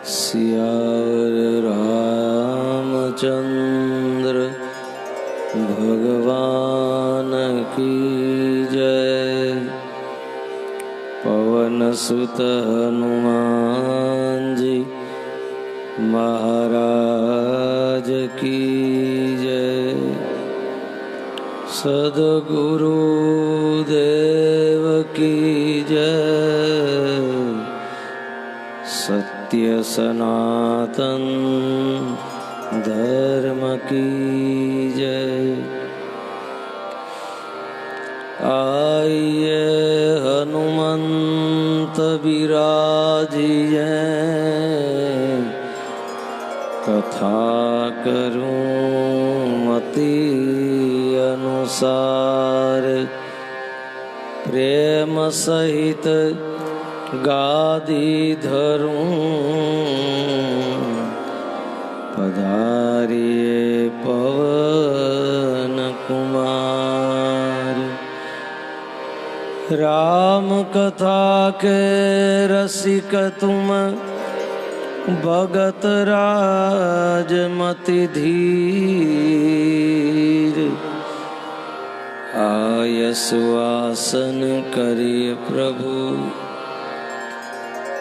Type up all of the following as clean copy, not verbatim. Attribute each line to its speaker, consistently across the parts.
Speaker 1: सियावर रामचंद्र भगवान की जय। पवन सुत हनुमान जी महाराज की जय। सद्गुरु देव की जय। सत्य सनातन धर्म की जय। आइए हनुमंत विराजिए, कथा करूं मति अनुसार। प्रेम सहित गादी धरूं, पधारिए पवन कुमार। राम कथा के रसिक तुम, भगत राजमति धीर। आय सुआसन करिय प्रभु,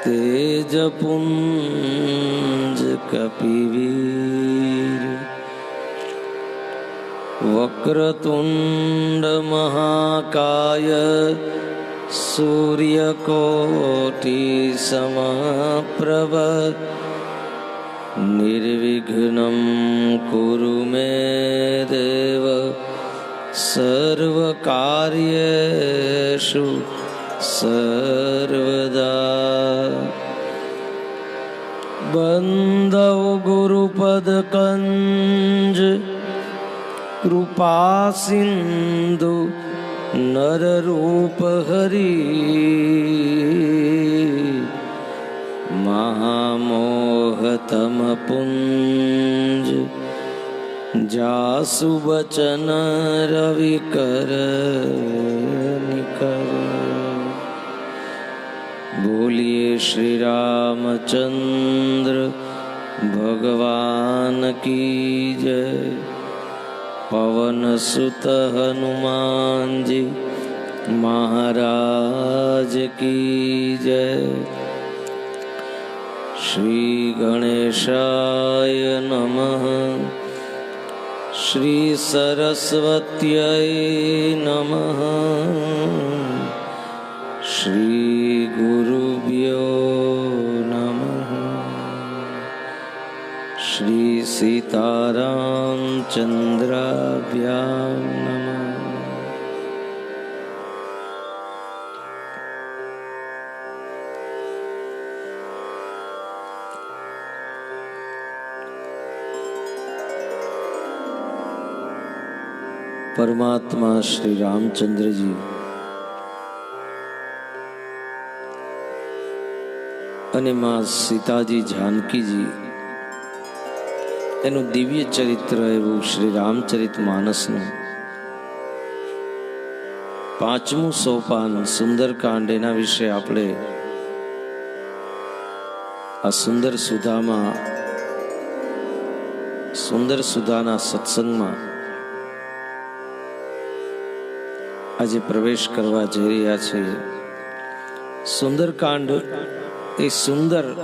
Speaker 1: तेज पुंज कपिवीर। वक्रतुंड महाकाय, सूर्यकोटि समप्रभ। निर्विघ्नं कुरु मे देव, सर्वकार्येषु सर्वदा। बंदौ गुरुपद कंज, कृपा सिंधु नर रूप हरि। महामोहतम पुंज, जासु बचन रविकर निकर। बोलिए श्री रामचंद्र भगवान की जय। पवन सुत हनुमान जी महाराज की जय। श्री गणेशाय नमः। श्री सरस्वत्यै नमः। श्री गुरुभ्यो नमः। श्री सीताराम चंद्राभ्यां नमः। परमात्मा श्री रामचंद्र जी અને માં સીતાજી જાનકીજી એનું દિવ્ય ચરિત્ર એવું શ્રી રામચરિત માનસનું પાંચમું સોપાન સુંદરકાંડ એના વિશે આપણે આ સુંદર સુધાના સત્સંગમાં આજે પ્રવેશ કરવા જઈ રહ્યા છીએ। સુંદરકાંડ એ સુંદર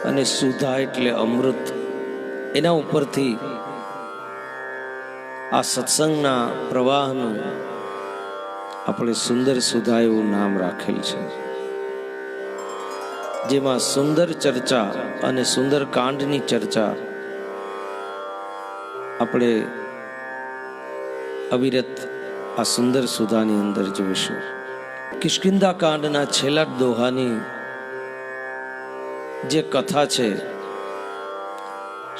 Speaker 1: અને સુધા એટલે અમૃત, એના ઉપરથી આ સત્સંગના પ્રવાહનું આપણે સુંદર સુધા એવું નામ રાખેલ છે, જેમાં સુંદર ચર્ચા અને સુંદર કાંડની ચર્ચા આપણે અવિરત આ સુંદર સુધાની અંદર જોઈશું। કિષ્કિંધા કાંડના છેલ્લા દોહાની જે કથા છે,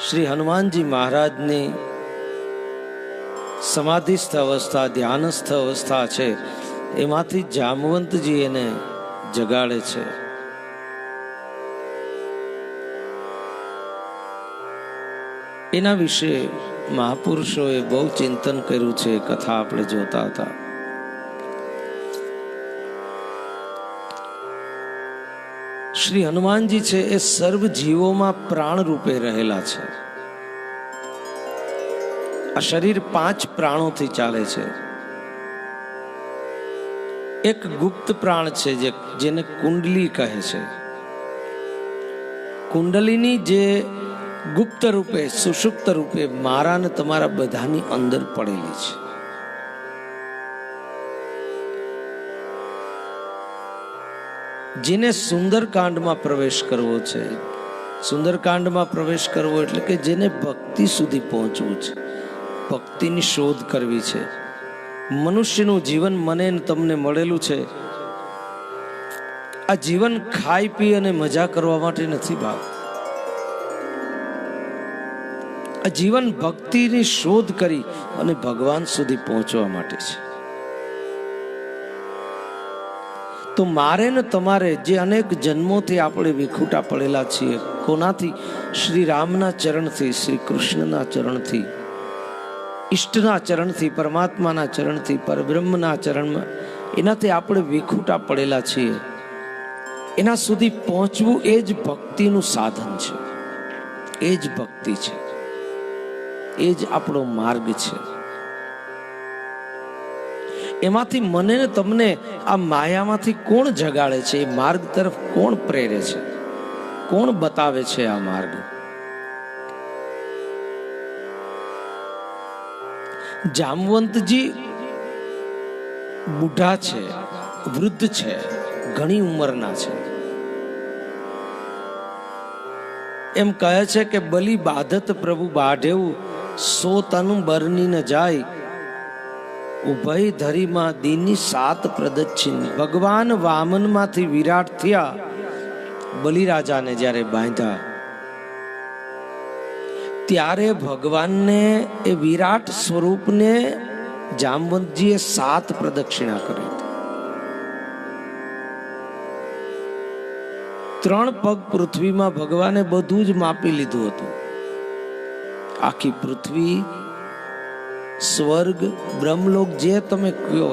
Speaker 1: શ્રી હનુમાનજી મહારાજની સમાધિસ્થ અવસ્થા, ધ્યાનસ્થ અવસ્થા છે, એમાંથી જામવંતજી એને જગાડે છે। એના વિશે મહાપુરુષોએ બહુ ચિંતન કર્યું છે. કથા આપણે જોતા હતા. શ્રી હનુમાનજી છે એ સર્વ જીવોમાં પ્રાણ રૂપે રહેલા છે. આ શરીર 5 પ્રાણોથી ચાલે છે. એક ગુપ્ત પ્રાણ છે જેને કુંડલી કહે છે. કુંડલીની જે ગુપ્ત રૂપે સુષુપ્ત રૂપે મારા ને તમારા બધાની અંદર પડેલી છે. જેને સુંદરકાંડમાં પ્રવેશ કરવો છે. સુંદરકાંડમાં પ્રવેશ કરવો એટલે કે જેને ભક્તિ સુધી પહોંચવું છે, ભક્તિની શોધ કરવી છે. મનુષ્યનું જીવન મને ને તમને મળેલું છે. આ જીવન ખાઈ પી અને મજા કરવા માટે નથી ભાવ. આ જીવન ભક્તિની શોધ કરી અને ભગવાન સુધી પહોંચવા માટે છે. તો મારે ને તમારે જે અનેક જન્મોથી આપણે વિખૂટા પડેલા છીએ, કોનાથી? શ્રી રામના ચરણથી, શ્રી કૃષ્ણના ચરણથી, ઈષ્ટના ચરણથી, પરમાત્માના ચરણથી, પરબ્રહ્મના ચરણમાં, એનાથી આપણે વિખૂટા પડેલા છીએ. એના સુધી પહોંચવું એ જ ભક્તિનું સાધન છે. એ જ ભક્તિ છે. એ જ આપણો માર્ગ છે. એમાંથી મને ને તમને આ માયામાંથી કોણ જગાડે છે? એ માર્ગ તરફ કોણ પ્રેરે છે? કોણ બતાવે છે આ માર્ગ? જામવંતજી બુઢા છે, વૃદ્ધ છે, ઘણી ઉંમરના છે. એમ કહે છે કે બલી બાધત પ્રભુ બાઢેવું, સો તનુ બરની ન જાય, ઉભય ધરીમાં દીની 7 પ્રદક્ષિણ. ભગવાન વામનમાંથી વિરાટ થયા. બલિરાજાને જ્યારે બાંધ્યા ત્યારે ભગવાનને એ વિરાટ સ્વરૂપને જામવંતજીએ 7 પ્રદક્ષિણા કરી. 3 પગ પૃથ્વીમાં ભગવાને બધું જ માપી લીધું હતું. આખી પૃથ્વી, સ્વર્ગ, બ્રહ્મલોક, જે તમે કહો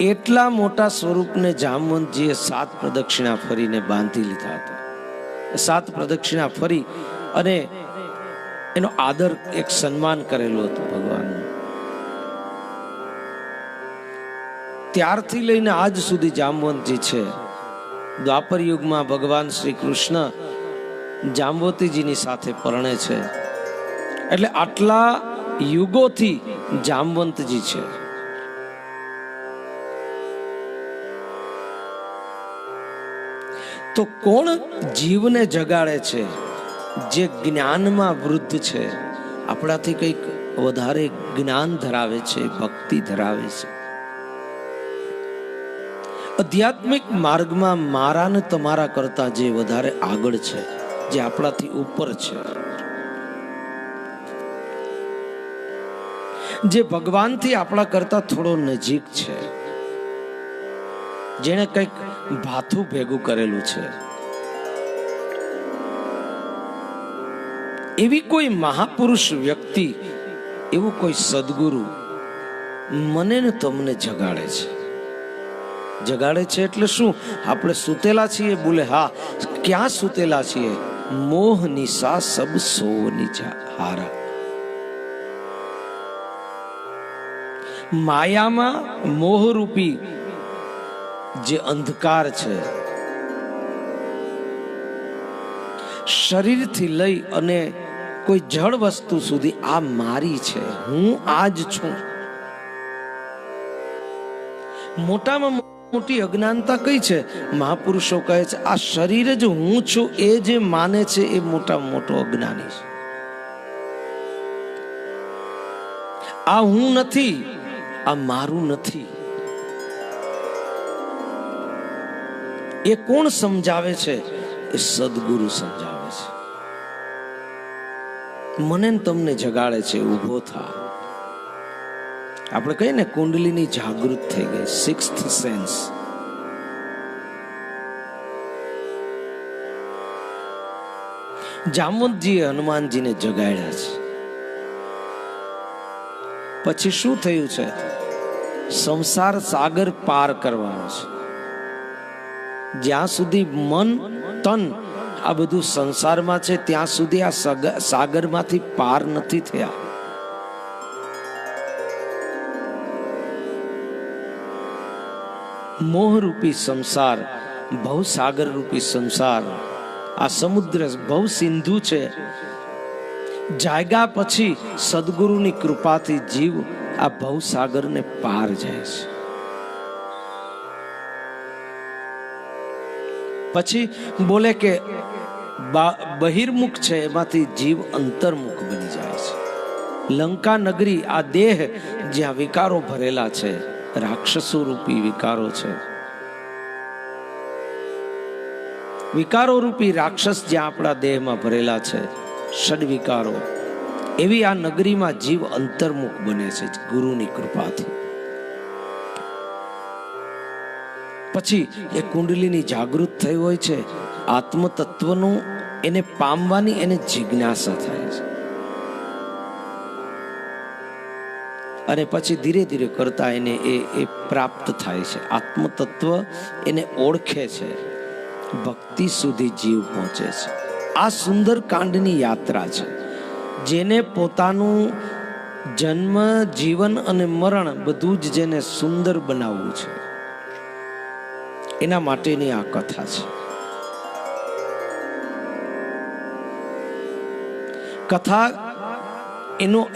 Speaker 1: એટલા મોટા સ્વરૂપને જામવંતજીએ 7 પ્રદક્ષિણા ફરીને બાંધી લીધા હતા. 7 પ્રદક્ષિણા ફરી અને એનો આદર, એક સન્માન કરેલું હતું ભગવાનનું. ત્યારથી લઈને આજ સુધી જામવંતજી છે. દ્વાપર યુગમાં ભગવાન શ્રી કૃષ્ણ જાંબવતીજીની સાથે પરણે છે. એટલે આટલા યુગોથી જામવંતજી છે. તો કોણ જીવને જગાડે છે? જે જ્ઞાનમાં વૃદ્ધ છે, આપણાથી કંઈક વધારે જ્ઞાન ધરાવે છે, ભક્તિ ધરાવે છે. આધ્યાત્મિક માર્ગમાં મારા ને તમારા કરતા જે વધારે આગળ છે, જે આપણાથી ઉપર છે, જે ભગવાનથી આપણા કરતા થોડો નજીક છે, જેને કંઈક ભાથું ભેગું કરેલું છે, એવી કોઈ મહાપુરુષ વ્યક્તિ, એવું કોઈ સદગુરુ મને ને તમને જગાડે છે. જગાડે છે એટલે શું? આપણે સૂતેલા છીએ? બોલે હા. ક્યાં સૂતેલા છીએ? મોહ નિશા સબ સોની હારા. માયામાં મોહરૂપી જે અંધકાર છે, શરીરથી લઈ અને કોઈ જળ વસ્તુ સુધી, આ મારી છે, હું આ જ છું. મોટામાં મોટી અજ્ઞાનતા કઈ છે? મહાપુરુષો કહે છે આ શરીર જ હું છું એ જે માને છે એ મોટામાં મોટો અજ્ઞાની છે. આ હું નથી, આ મારું નથી. એ કોણ સમજાવે છે? એ સદગુરુ સમજાવે છે. મને તમને જગાડે છે, ઊભો થા. આપણે કહીએ ને કુંડલીની જાગૃત થઈ ગઈ, 6th સેન્સ. જામવંતજીએ હનુમાનજીને જગાડ્યા છે. પછી શું થયું છે? સંસાર સાગર પાર કરવાનો છે. જ્યાં સુધી મન તન આ બધું સંસારમાં છે ત્યાં સુધી આ સાગરમાંથી પાર નથી થયા. મોહરૂપી સંસાર, ભવસાગર રૂપી સંસાર, આ સમુદ્ર ભવ સિંધુ છે. જાગ્યા પછી સદગુરુની કૃપાથી જીવ આ ભવસાગરને પાર જાય છે. પછી બોલે કે બહિર્મુખ છે એમાંથી જીવ અંતર્મુખ બની જાય છે. લંકા નગરી, આ દેહ જ્યાં વિકારો ભરેલા છે, રાક્ષસો રૂપી વિકારો છે, વિકારો રૂપી રાક્ષસ જ્યાં આપણા દેહમાં ભરેલા છે, ષડવિકારો, એવી આ નગરીમાં જીવ અંતર્મુખ બને છે ગુરુની કૃપાથી. પછી એ કુંડલીની જાગૃત થઈ હોય છે, આત્મતત્વનું એને પામવાની એને જિજ્ઞાસા થાય છે. અને પછી ધીરે ધીરે કરતા એને એ પ્રાપ્ત થાય છે. આત્મતત્વ એને ઓળખે છે, ભક્તિ સુધી જીવ પહોંચે છે. આ સુંદર કાંડની યાત્રા છે, જેને પોતાનું જન્મ, જીવન અને મરણ બધું જ જેને સુંદર બનાવવું છે, એના માટેની આ કથા છે. કથા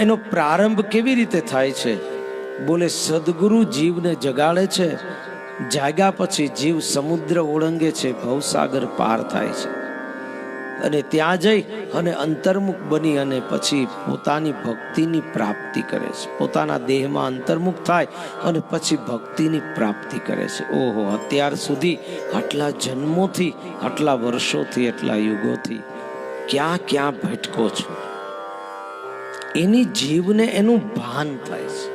Speaker 1: એનો પ્રારંભ કેવી રીતે થાય છે? બોલે સદગુરુ જીવને જગાડે છે. જાગ્યા પછી જીવ સમુદ્ર ઓળંગે છે, ભવસાગર પાર થાય છે, અને ત્યાં જઈ અને અંતર્મુખ બની અને પછી પોતાની ભક્તિની પ્રાપ્તિ કરે છે. પોતાના દેહમાં અંતર્મુખ થાય અને પછી ભક્તિની પ્રાપ્તિ કરે છે. ઓહો, અત્યાર સુધી આટલા જન્મોથી, આટલા વર્ષોથી, આટલા યુગોથી ક્યાં ક્યાં ભટકો છું, એની જીવને એનું ભાન થાય છે.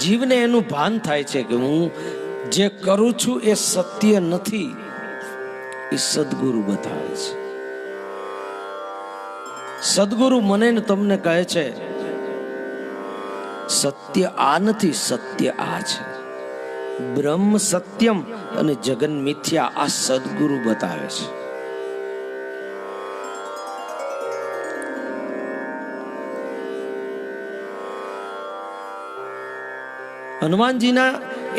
Speaker 1: જીવને એનું ભાન થાય છે કે હું જે કરું છું એ સત્ય નથી. એ સદગુરુ બતાવે છે. સદગુરુ મને ને તમને કહે છે સત્ય આ નથી, સત્ય આ છે. બ્રહ્મ સત્યમ અને જગન મિથ્યા, આ સદગુરુ બતાવે છે. હનુમાનજીના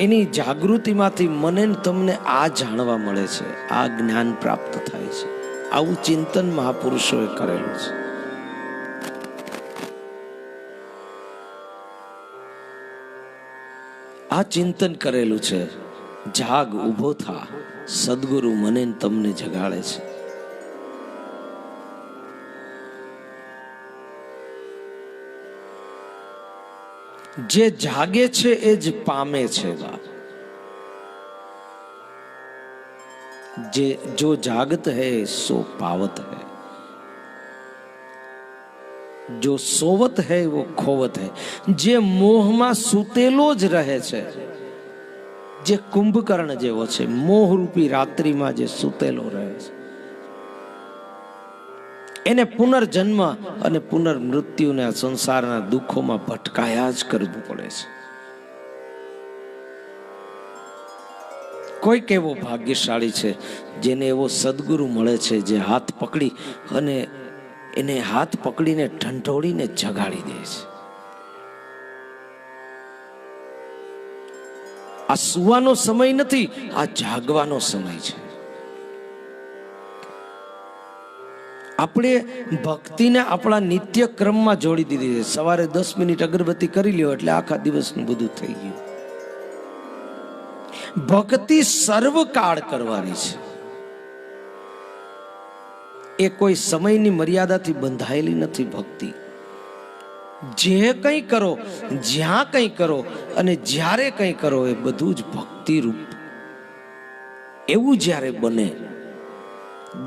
Speaker 1: એની જાગૃતિમાંથી મને તમને આ જાણવા મળે છે, આ જ્ઞાન પ્રાપ્ત થાય છે. આવું ચિંતન મહાપુરુષોએ કરેલું છે. આ ચિંતન કરેલું છે. જાગ, ઉભો થા, સદગુરુ મને તમને જગાડે છે. જે જાગે છે એ જ પામે છે. જે જો જાગત है सो पावत है, जो सोवत है वो खोवत है. જે મોહમાં સૂતેલો જ રહે છે, જે કુંભકર્ણ જેવો છે, મોહરૂપી રાત્રિમાં જે સૂતેલો રહે છે, એને પુનર્જન્મ અને પુનર્મૃત્યુને સંસારના દુઃખોમાં ભટકાયા જ કરવું પડે છે. કોઈક એવો ભાગ્યશાળી છે જેને એવો સદગુરુ મળે છે, જે હાથ પકડી અને એને હાથ પકડીને ઢંઢોળીને જગાડી દે છે. આ સુવાનો સમય નથી, આ જાગવાનો સમય છે. આપણે ભક્તિને આપણા નિત્ય ક્રમમાં જોડી દીધી છે. સવારે 10 મિનિટ અગરબત્તી કરી લ્યો એટલે આખા દિવસનું બધું થઈ ગયું. ભક્તિ સર્વકાળ કરવાની છે. એ કોઈ સમયની મર્યાદાથી બંધાયેલી નથી. ભક્તિ જે કંઈ કરો, જ્યાં કંઈ કરો અને જ્યારે કંઈ કરો, એ બધું જ ભક્તિ રૂપ. એવું જ્યારે બને,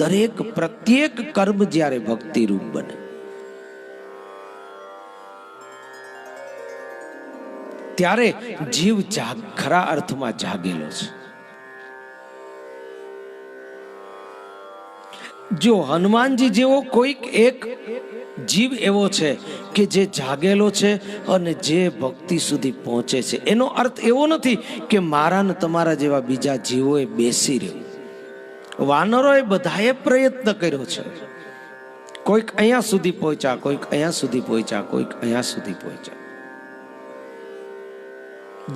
Speaker 1: દરેક પ્રત્યેક કર્મ જ્યારે ભક્તિ રૂપ બને, ત્યારે જીવ ખરા અર્થમાં જાગેલો છે. જો હનુમાનજી જેવો કોઈક એક જીવ એવો છે કે જે જાગેલો છે અને જે ભક્તિ સુધી પહોંચે છે. એનો અર્થ એવો નથી કે મારા ને તમારા જેવા બીજા જીવોએ બેસી રહ્યું. વાનરોએ બધાએ પ્રયત્ન કર્યો છે. કોઈક અહીંયા સુધી પહોંચ્યા, કોઈક અહીંયા સુધી પહોંચ્યા, કોઈક અહીંયા સુધી પહોંચ્યા.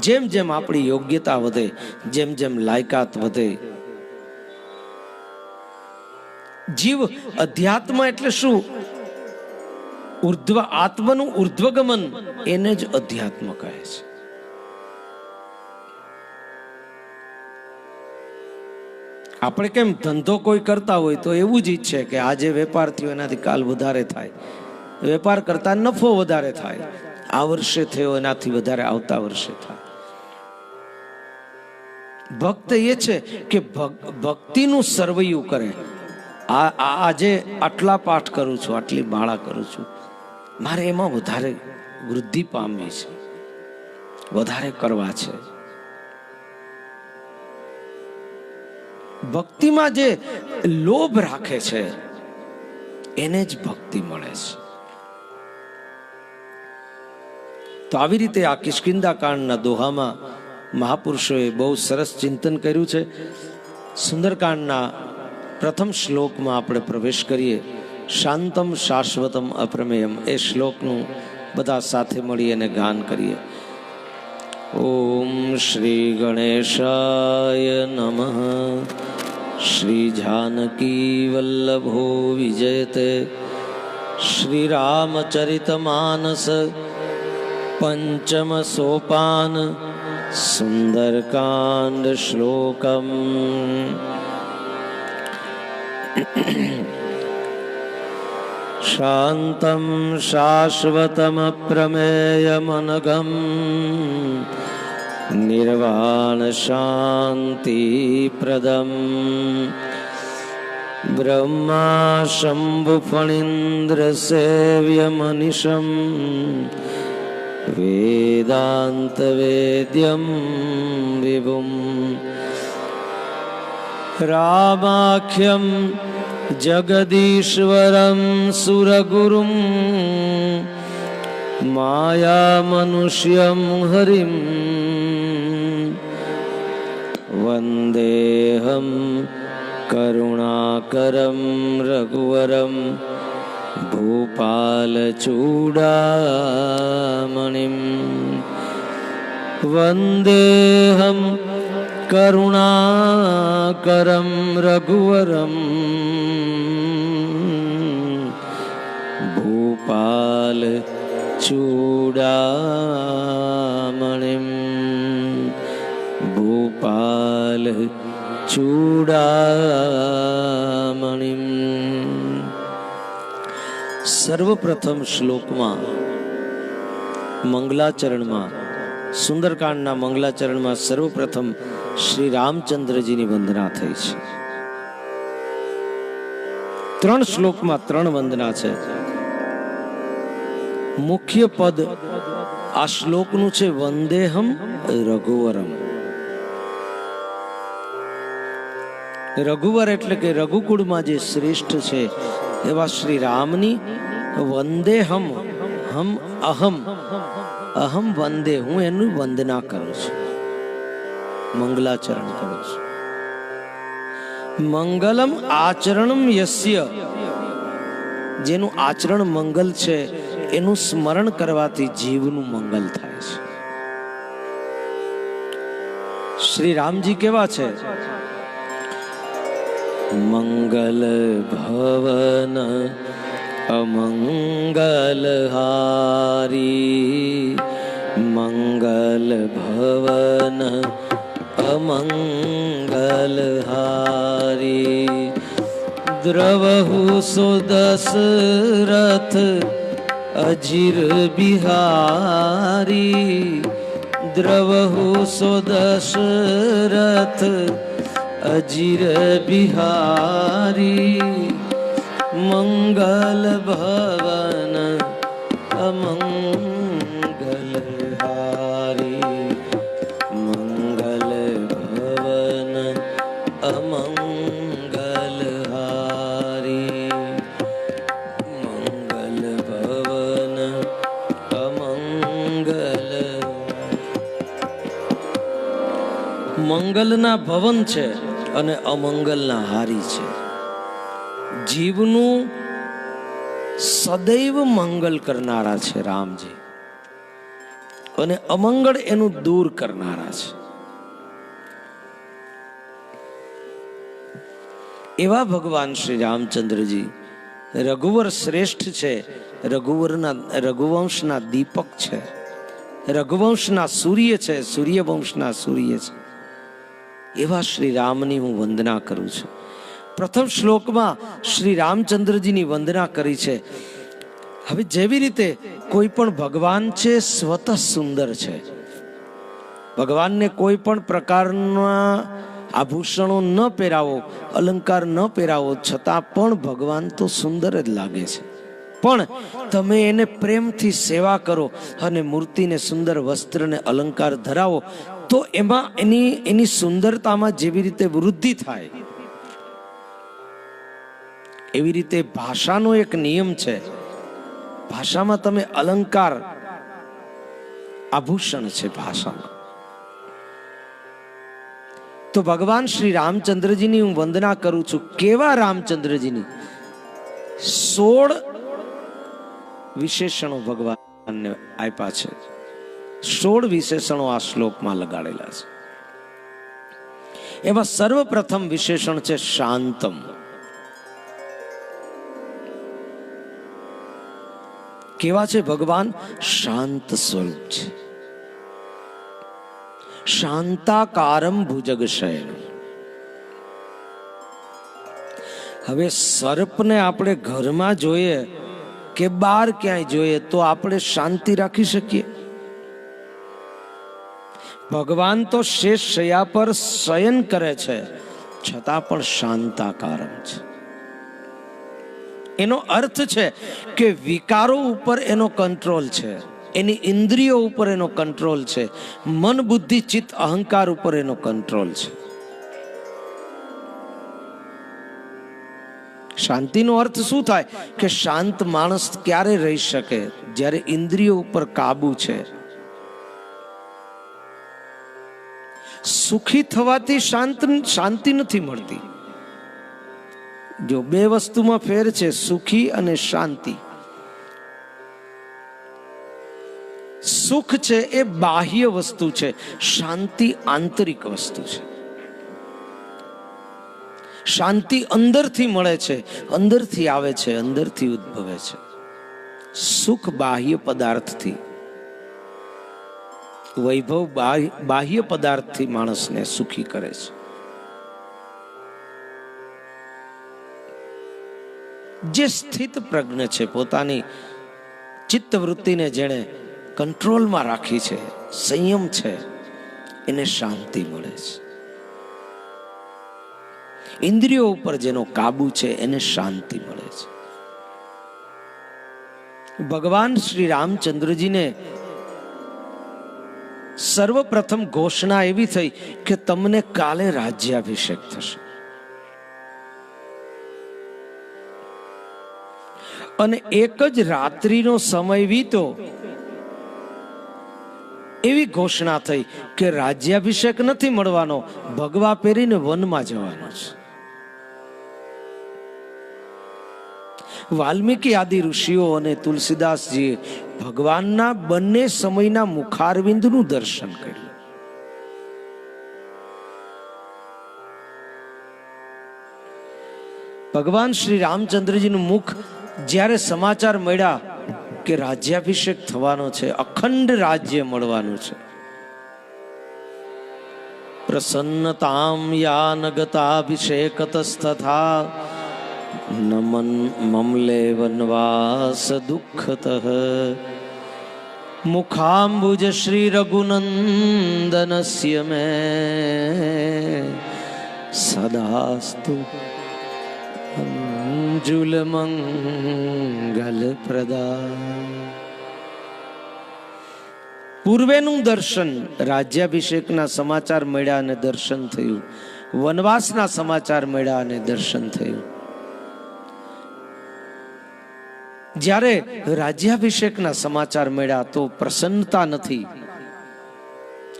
Speaker 1: જેમ જેમ આપણી યોગ્યતા વધે, જેમ જેમ લાયકાત વધે, જીવ અધ્યાત્મ એટલે શું? ઉર્ધ્વ આત્મનું ઉર્ધ્વગમન, એને જ અધ્યાત્મ કહે છે. આપણે કેમ ધંધો કોઈ કરતા હોય તો એવું જ ઈચ્છે કે આજે વેપાર થયો એનાથી કાલ વધારે થાય, વેપાર કરતા નફો વધારે થાય, આ વર્ષે થયો એનાથી વધારે આવતા વર્ષે થાય. ભક્ત એ છે કે ભક્તિનું સર્વૈયું કરે. આજે આટલા પાઠ કરું છું, આટલી માળા કરું છું, મારે એમાં વધારે વૃદ્ધિ પામવી છે, વધારે કરવા છે. ભક્તિમાં જે લોભ રાખે છે એને જ ભક્તિ મળે છે. તો આવી રીતે આ કિષ્કિંધા કાંડના દોહામાં મહાપુરુષોએ બહુ સરસ ચિંતન કર્યું છે. સુંદરકાંડના પ્રથમ શ્લોકમાં આપણે પ્રવેશ કરીએ. શાંતમ શાશ્વતમ અપ્રમેયમ, એ શ્લોકનું બધા સાથે મળી અને ગાન કરીએ. ઓમ શ્રી ગણેશાય નમઃ. શ્રી જાનકી વલ્લભો વિજયતે. શ્રી રામચરિત માનસ પંચમ સોપાન. સુંદરકાંડ શ્લોકમ. શાંતમ શાશ્વતમ પ્રમેયમનઘમ. નિર્વાણ શાંતિ પ્રદમ. બ્રહ્મા શંભુ ફણીન્દ્ર સેવ્ય મનિષમ. વેદાંત વેદ્યમ વિભુમ. રામાખ્યમ જગદીશ્વરમ સુરગુરુમ. માયા મનુષ્યમ હરિમ. વંદેહમ કરુણાકરમ રઘુવરમ. ભૂપાલચૂડામણિમ. વંદેહમ કરુણાકરમ રઘુવરમ. ભૂપાલચૂડામણિમ. ભૂપાલચૂડામણિમ. સર્વપ્રથમ શ્લોકમાં મંગલાચરણમાં, સુંદરકાંડના મંગલાચરણમાં સર્વપ્રથમ શ્રી રામચંદ્રજીની વંદના થઈ છે. 3 શ્લોકમાં 3 વંદના છે. મુખ્ય પદ આ શ્લોકનું છે વંદેહમ રઘુવરમ. રઘુવર એટલે કે રઘુકુળમાં જે શ્રેષ્ઠ છે એવા શ્રી રામની વંદેહમ. હમ અહમ, અહમ વંદે, હું એનું વંદના કરું છું, મંગલાચરણ કરું છું. મંગલમ આચરણમ યસ્ય, જેનું આચરણ મંગલ છે એનું સ્મરણ કરવાથી જીવનું મંગલ થાય છે. શ્રી રામજી કેવા છે? મંગલ ભવન અમંગલહારી. મંગલ ભવન અમંગલહારી. દ્રવહુ સુદશરથ અજીર બિહારી. દ્રવહુ સુદશરથ અજીર બિહારી. મંગલ ભવન અમંગલહારી. अमंगल हारी मंगल भवन अमंगल મંગલના ભવન છે અને અમંગલના હારી છે. જીવનું સદૈવ મંગલ કરનારા છે રામજી અને અમંગળ એનું દૂર કરનારા છે. એવા ભગવાન શ્રી રામચંદ્રજી રઘુવર શ્રેષ્ઠ છે, રઘુવંશના દીપક છે, રઘુવંશના સૂર્ય છે, સૂર્યવંશના સૂર્ય છે. એવા શ્રી રામની હું વંદના કરું છું. પ્રથમ શ્લોકમાં શ્રી રામચંદ્રજીની વંદના કરી છે. હવે જેવી રીતે કોઈ પણ ભગવાન છે સ્વતઃ સુંદર છે, ભગવાનને કોઈ પણ પ્રકારના આભૂષણો ન પહેરાવો, અલંકાર ન પહેરાવો, છતાં પણ ભગવાન તો સુંદર જ લાગે છે. પણ તમે એને પ્રેમથી સેવા કરો અને મૂર્તિને સુંદર વસ્ત્રને અલંકાર ધરાવો તો એમાં એની સુંદરતામાં જેવી રીતે વૃદ્ધિ થાય, એવી રીતે ભાષાનો એક નિયમ છે. ભાષામાં તમે અલંકાર આભૂષણ છે ભાષામાં. તો ભગવાન શ્રી રામચંદ્રજીની હું વંદના કરું છું. કેવા રામચંદ્રજીની? 16 વિશેષણો ભગવાનને આપ્યા છે. 16 વિશેષણો આ શ્લોકમાં લગાડેલા છે. એમાં સર્વપ્રથમ વિશેષણ છે શાંતમ. કેવા છે ભગવાન? શાંત સ્વરૂપ છે. શાંતાકારમ ભુજગશયન. હવે સર્પને આપણે ઘરમાં જોઈએ કે બહાર ક્યાંય જોઈએ તો આપણે શાંતિ રાખી શકીએ? ભગવાન તો શેષ શૈયા પર શયન કરે છે, છતાં પણ શાંતાકારમ છે. એનો અર્થ છે કે વિકારો ઉપર એનો કંટ્રોલ છે, એની ઇન્દ્રિયો ઉપર એનો કંટ્રોલ છે, મન બુદ્ધિ ચિત્ત અહંકાર ઉપર એનો કંટ્રોલ છે. શાંતિનો અર્થ શું થાય? કે શાંત માણસ ક્યારે રહી શકે? જ્યારે ઇન્દ્રિયો ઉપર કાબુ છે. સુખી થવાથી શાંતિ નથી મળતી. જો બે વસ્તુમાં ફેર છે, સુખી અને શાંતિ. સુખ છે એ બાહ્ય વસ્તુ છે, શાંતિ આંતરિક વસ્તુ છે. શાંતિ અંદરથી મળે છે, અંદરથી આવે છે, અંદરથી ઉદ્ભવે છે. સુખ બાહ્ય પદાર્થથી, વૈભવ બાહ્ય પદાર્થથી માણસને સુખી કરે છે. જે સ્થિત પ્રજ્ઞ છે, પોતાની ચિત્તવૃત્તિને જેણે કંટ્રોલમાં રાખી છે, સંયમ છે, એને શાંતિ મળે છે. ઇન્દ્રિયો ઉપર જેનો કાબુ છે એને શાંતિ મળે છે. ભગવાન શ્રી રામચંદ્રજીને સર્વપ્રથમ ઘોષણા એવી થઈ કે તમને કાલે રાજ્યાભિષેક થશે. અને એક જ રાત્રિનો સમય વીતો એવી ઘોષણા થઈ કે રાજ્યાભિષેક નથી મળવાનો, ભગવા પહેરીને વનમાં જવાનો છે. વાલ્મીકી આદિ ઋષિઓ અને તુલસીદાસજીએ ભગવાનના બંને સમયના મુખારવિંદનું દર્શન કર્યું. ભગવાન શ્રી રામચંદ્રજીનું મુખ જ્યારે સમાચાર મળ્યા કે રાજ્યાભિષેક થવાનો છે, અખંડ રાજ્ય મળવાનું છે, પ્રસન્નતામ યાનગતાભિષેકતસ્તથા નમન મમલે વનવાસ દુઃખતઃ મુખાંબુજ શ્રી રઘુનંદનસ્ય મે સદાસ્તુ અંજુલ મંગલ પ્રદા. પૂર્વેનું દર્શન, રાજ્યાભિષેકના સમાચાર મળ્યા અને દર્શન થયું, વનવાસના સમાચાર મળ્યા અને દર્શન થયું. જ્યારે રાજ્યાભિષેકના સમાચાર મળ્યા તો પ્રસન્નતા નથી,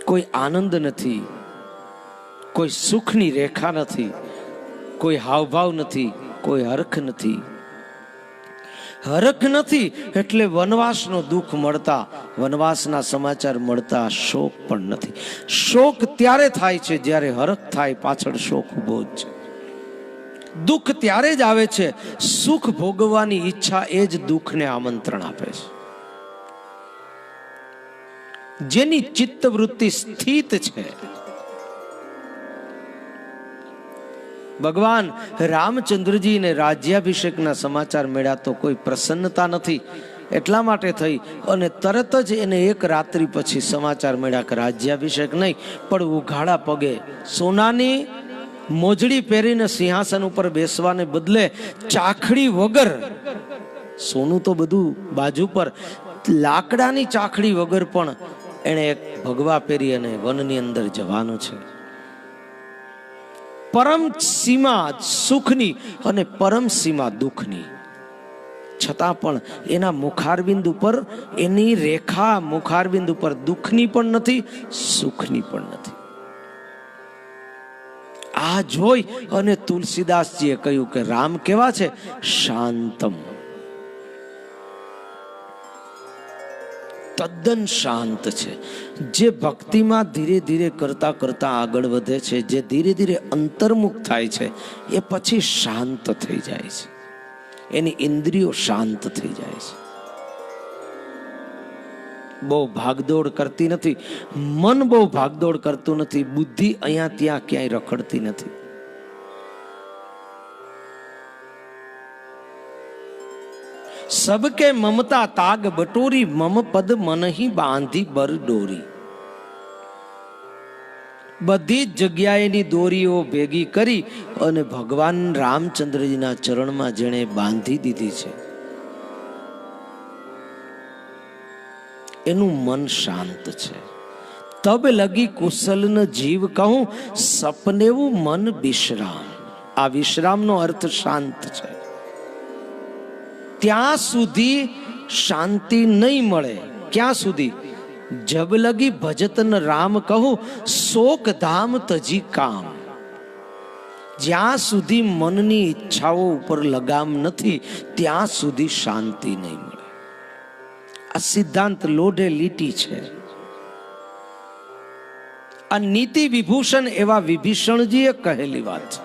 Speaker 1: કોઈ આનંદ નથી, કોઈ સુખની રેખા નથી, કોઈ હાવભાવ નથી, કોઈ હરખ નથી. હરખ નથી એટલે વનવાસનો દુઃખ મળતા, વનવાસના સમાચાર મળતા શોક પણ નથી. શોક ત્યારે થાય છે જ્યારે હરખ થાય, પાછળ શોક ઉભો જ છે. દુઃખ ત્યારે જ આવે છે, સુખ ભોગવવાની ઈચ્છા એ જ દુઃખને આમંત્રણ આપે છે. જેની ચિત્તવૃત્તિ સ્થિત છે. ભગવાન રામચંદ્રજીને રાજ્યાભિષેકના સમાચાર મળ્યા તો કોઈ પ્રસન્નતા નથી, એટલા માટે થઈ અને તરત જ એને એક રાત્રિ પછી સમાચાર મળ્યા કે રાજ્યાભિષેક નહીં પણ ઉઘાડા પગે સોનાની મોજડી પહેરીને સિંહાસન ઉપર બેસવાને બદલે ચાખડી વગર, સોનું તો બધું બાજુ પર, લાકડાની ચાખડી વગર પણ એને એક ભગવા પહેરી અને વનની અંદર જવાનું છે. પરમ સીમા સુખની અને પરમ સીમા દુઃખની, છતાં પણ એના મુખારબિંદ ઉપર એની રેખા મુખારબિંદ ઉપર દુઃખની પણ નથી, સુખની પણ નથી. આ જોઈ અને તુલસીદાસજીએ કહ્યું કે રામ કેવા છે? શાંતમ, તદ્દન શાંત છે. જે ભક્તિમાં ધીરે ધીરે કરતા કરતા આગળ વધે છે, જે ધીરે ધીરે અંતર્મુખ થાય છે, એ પછી શાંત થઈ જાય છે. એની ઇન્દ્રિયો શાંત થઈ જાય છે. બહુ ભાગદોડ કરતી નથી, મન બહુ ભાગદોડ કરતું નથી, બુદ્ધિ અહીંયા ત્યાં ક્યાંય રખડતી નથી. सबके ममता ताग बटोरी, मम पद मन ही बांधी बर डोरी. બધી જ જગ્યાએની દોરીઓ ભેગી કરી અને ભગવાન રામચંદ્રજીના ચરણમાં જેણે બાંધી દીધી છે, એનું મન શાંત છે. તબ લગી કુશલ ન જીવ કહું, સપનેવું મન વિશ્રામ. આ વિશ્રામનો અર્થ શાંત છે. ત્યાં સુધી શાંતિ નહીં મળે. ક્યાં સુધી? જબ લગી ભજતન રામ કહું, શોક ધામ તજી કામ. જ્યાં સુધી મનની ઈચ્છાઓ ઉપર લગામ નથી, ત્યાં સુધી શાંતિ નહીં મળે. આ સિદ્ધાંત લોઢે લીટી છે. આ નીતિ વિભૂષણ એવા વિભીષણજીએ કહેલી વાત છે.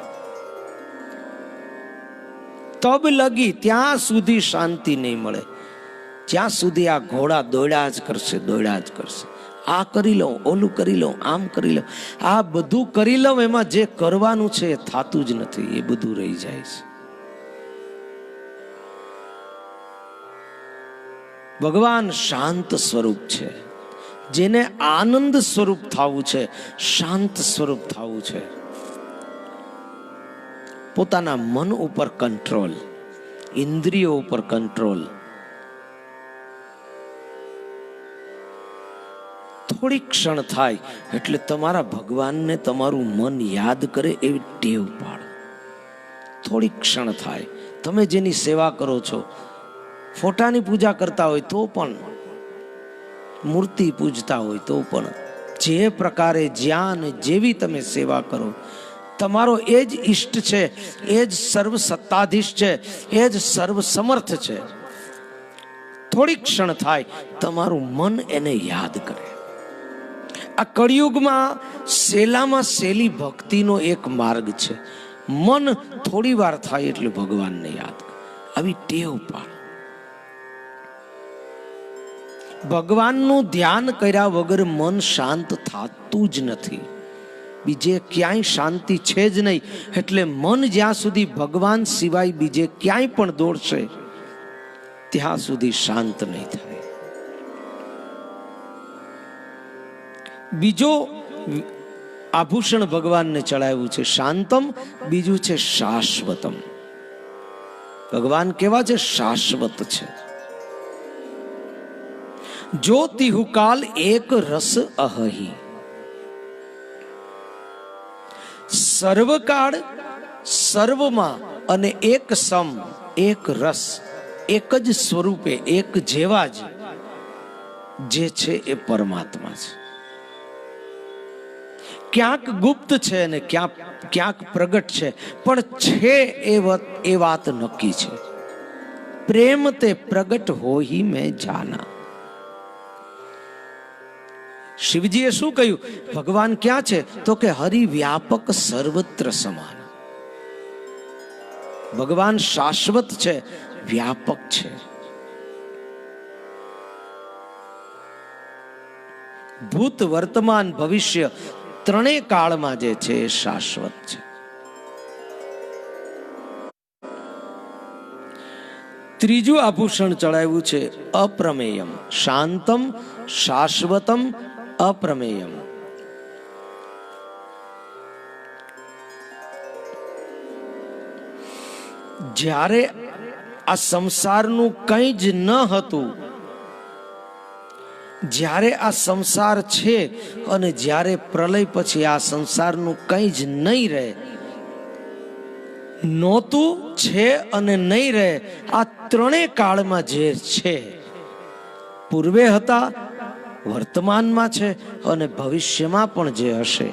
Speaker 1: તબ લગી, ત્યાં સુધી શાંતિ નહીં મળે, જ્યાં સુધી આ ઘોડા દોડ્યા જ કરશે, દોડ્યા જ કરશે. આ કરી લઉં, ઓલું કરી લઉં, આમ કરી લઉં, આ બધું કરી લઉં, એમાં જે કરવાનું છે એ થાતું જ નથી, એ બધું રહી જાય છે. ભગવાન શાંત સ્વરૂપ છે. જેને આનંદ સ્વરૂપ થવું છે, શાંત સ્વરૂપ થવું છે, પોતાના મન ઉપર કંટ્રોલ, ઇન્દ્રિયો ઉપર કંટ્રોલ. થોડી ક્ષણ થાય એટલે તમારા ભગવાનને તમારું મન યાદ કરે એવી ટેવ પાડો. થોડી ક્ષણ થાય, તમે જેની સેવા કરો છો, ફોટાની પૂજા કરતા હોય તો પણ, મૂર્તિ પૂજતા હોય તો પણ, જે પ્રકારે જ્યાં ને જેવી તમે સેવા કરો, તમારો એ જ ઈષ્ટ છે, એ જ સર્વ સત્તાધીશ છે, એ જ સર્વ સમર્થ છે. થોડી ક્ષણ થાય તમારું મન એને યાદ કરે. આ કળિયુગમાં સેલામાં સેલી ભક્તિનો એક માર્ગ છે. મન થોડી વાર થાય એટલે ભગવાનને યાદ કરે. આવી ટેવ પાડ. ભગવાનનું ધ્યાન કર્યા વગર મન શાંત થતું જ નથી. બીજે ક્યાંય શાંતિ છે જ નહીં. એટલે મન જ્યાં સુધી ભગવાન સિવાય બીજે ક્યાંય પણ દોડશે, ત્યાં સુધી શાંત નહીં થાય. બીજો આભૂષણ ભગવાનને ચડાવ્યું છે શાંતમ, બીજું છે શાશ્વતમ. ભગવાન કેવા છે? શાશ્વત છે. જો તિહુકાલ એક રસ અહહી, સર્વકાળ સર્વમાં અને એક સમ, એક રસ, એક જ સ્વરૂપે, એક જેવા જ જે છે એ પરમાત્મા છે. ક્યાંક ગુપ્ત છે અને ક્યાંક પ્રગટ છે, પણ છે એ વાત નક્કી છે. પ્રેમ તે પ્રગટ હો હી મેં જાના. શિવજીએ શું કહ્યું? ભગવાન ક્યાં છે? તો કે હરિ વ્યાપક સર્વત્ર સમાન. ભગવાન શાશ્વત છે, વ્યાપક છે. ભૂત, વર્તમાન, ભવિષ્ય ત્રણેય કાળમાં જે છે એ શાશ્વત છે. ત્રીજું આભૂષણ ચડાવ્યું છે અપ્રમેયમ, શાંતમ, શાશ્વતમ, અપ્રમેયમ. જ્યારે આ સંસારનું કંઈ જ ન હતું, જ્યારે આ સંસાર છે અને જ્યારે પ્રલય પછી આ સંસારનું કંઈ જ નહીં રહે, નહોતું, છે અને નહીં રહે, આ ત્રણેય કાળમાં જે છે, પૂર્વે હતા, વર્તમાનમાં છે અને ભવિષ્યમાં પણ જે હશે,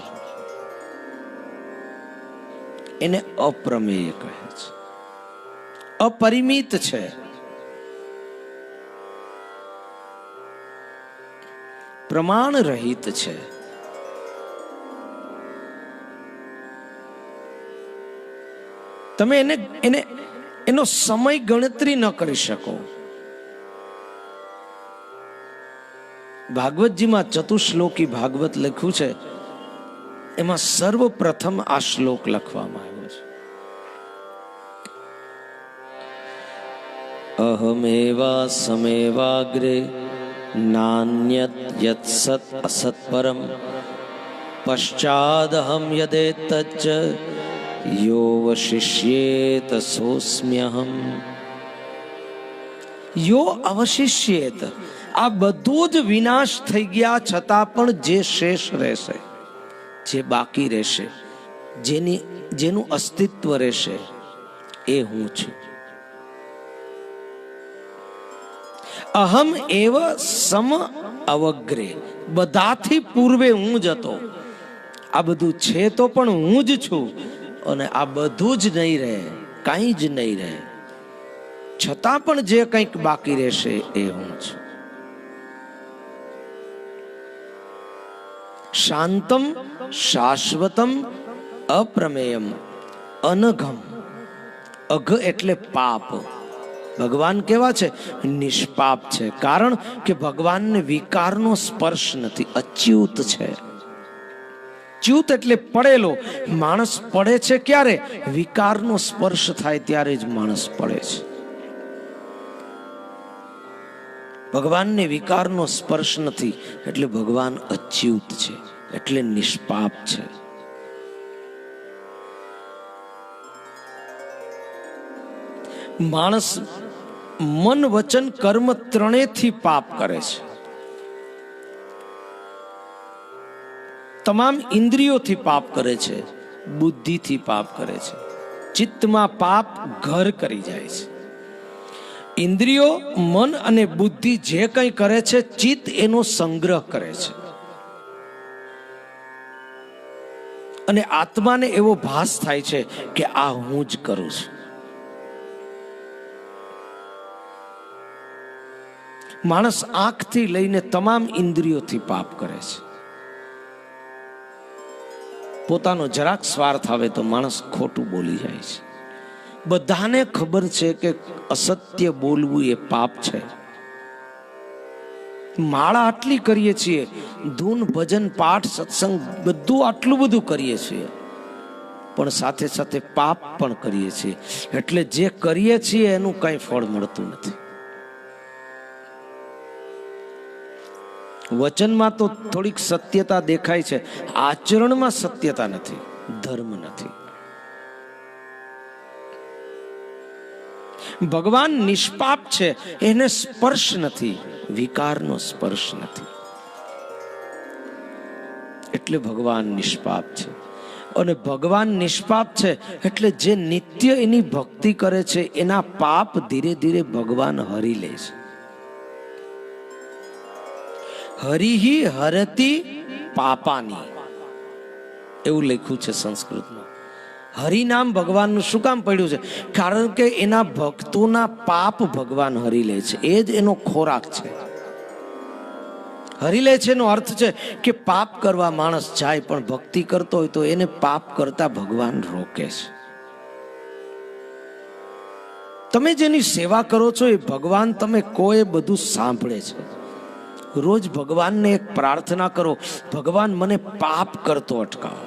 Speaker 1: એને અપ્રમેય કહે છે. અપરિમિત છે. પ્રમાણ રહિત છે. તમે એનો સમય ગણતરી ન કરી શકો. ભાગવતજીમાં ચતુશ્લોકી ભાગવત લખ્યું છે, એમાં સર્વપ્રથમ આ શ્લોક લખવામાં આવ્યો છે. અહમેવા સમેવાગ્રે નાન્યત યત સત અસત પરમ પશ્ચાદહમ યદેતચ્ચ યો વશિષ્યેત સોસ્મ્યહમ. યો અવશિષ્યેત, આ બધું જ વિનાશ થઈ ગયા છતાં પણ જે શેષ રહેશે, જે બાકી રહેશે, જેનું અસ્તિત્વ રહેશે, એ હું છું. અહમ એવ સમ અવગ્રે, બધાથી પૂર્વે હું જ હતો. આ બધું છે તો પણ હું જ છું, અને આ બધું જ નહીં રહે, કાંઈ જ નહીં રહે, છતાં પણ જે કંઈક બાકી રહેશે એ હું છું. શાંતમ, શાશ્વતમ, અપ્રમેયમ, અનઘમ. અઘ એટલે પાપ. ભગવાન કેવા છે? નિષ્પાપ છે. કારણ કે ભગવાનને વિકારનો સ્પર્શ નથી, અચ્યુત છે. ચ્યુત એટલે પડેલો. માણસ પડે છે ક્યારે? વિકારનો સ્પર્શ થાય ત્યારે જ માણસ પડે છે. ભગવાનને વિકારનો સ્પર્શ નથી, એટલે ભગવાન અચ્યુત છે, એટલે નિષ્પાપ છે. માણસ મન, વચન, કર્મ ત્રણેયથી પાપ કરે છે. તમામ ઇન્દ્રિયોથી પાપ કરે છે, બુદ્ધિથી પાપ કરે છે. ચિત્તમાં પાપ ઘર કરી જાય છે. ઇન્દ્રિયો, મન અને બુદ્ધિ જે કંઈ કરે છે, ચિત્ત એનો સંગ્રહ કરે છે. અને આત્માને એવો ભાસ થાય છે કે આ હું જ કરું છું. માણસ આંખથી લઈને તમામ ઇન્દ્રિયોથી પાપ કરે છે. પોતાનો જરાક સ્વાર્થ આવે તો માણસ ખોટું બોલી જાય છે. બધાને ખબર છે કે અસત્ય બોલવું એ પાપ છે. માળા આટલી કરીએ છીએ, ધૂન, ભજન, પાઠ, સત્સંગ બધું આટલું બધું કરીએ છીએ, પણ સાથે સાથે પાપ પણ કરીએ છીએ. એટલે જે કરીએ છીએ એનું કઈ ફળ મળતું નથી. વચનમાં તો થોડીક સત્યતા દેખાય છે, આચરણમાં સત્યતા નથી, ધર્મ નથી. ભગવાન નિષ્પાપ છે, એને સ્પર્શ નથી, વિકારનો સ્પર્શ નથી, એટલે ભગવાન નિષ્પાપ છે. અને ભગવાન નિષ્પાપ છે એટલે જે નિત્ય એની ભક્તિ કરે છે એના પાપ ધીરે ધીરે ભગવાન હરી લે છે. હરિહી હરતી પાપાની, એવું લખ્યું છે સંસ્કૃતમાં. હરિનામ ભગવાનનું શું કામ પડ્યું છે? કારણ કે એના ભક્તોના પાપ ભગવાન હરી લે છે, એ જ એનો ખોરાક છે. હરી લે છે એનો અર્થ છે કે પાપ કરવા માણસ જાય, પણ ભક્તિ કરતો હોય તો એને પાપ કરતા ભગવાન રોકે છે. તમે જેની સેવા કરો છો એ ભગવાન તમે કહો એ બધું સાંભળે છે. રોજ ભગવાનને એક પ્રાર્થના કરો, ભગવાન મને પાપ કરતો અટકાવો.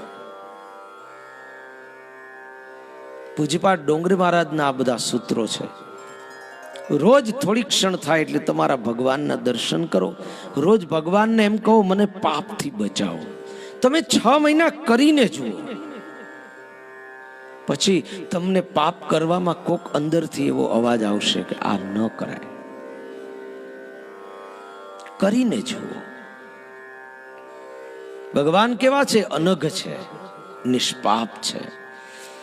Speaker 1: પૂજ્યપાદ ડોંગરી મહારાજના આ બધા સૂત્રો છે. રોજ થોડી ક્ષણ થાય એટલે તમારા ભગવાનના દર્શન કરો. રોજ ભગવાનને એમ કહો મને પાપથી બચાવો. તમે 6 મહિના કરીને જુઓ, પછી તમને પાપ કરવામાં કોક અંદરથી એવો અવાજ આવશે કે આ ન કરાય. કરીને જુઓ. ભગવાન કેવા છે? અનઘ છે, નિષ્પાપ છે.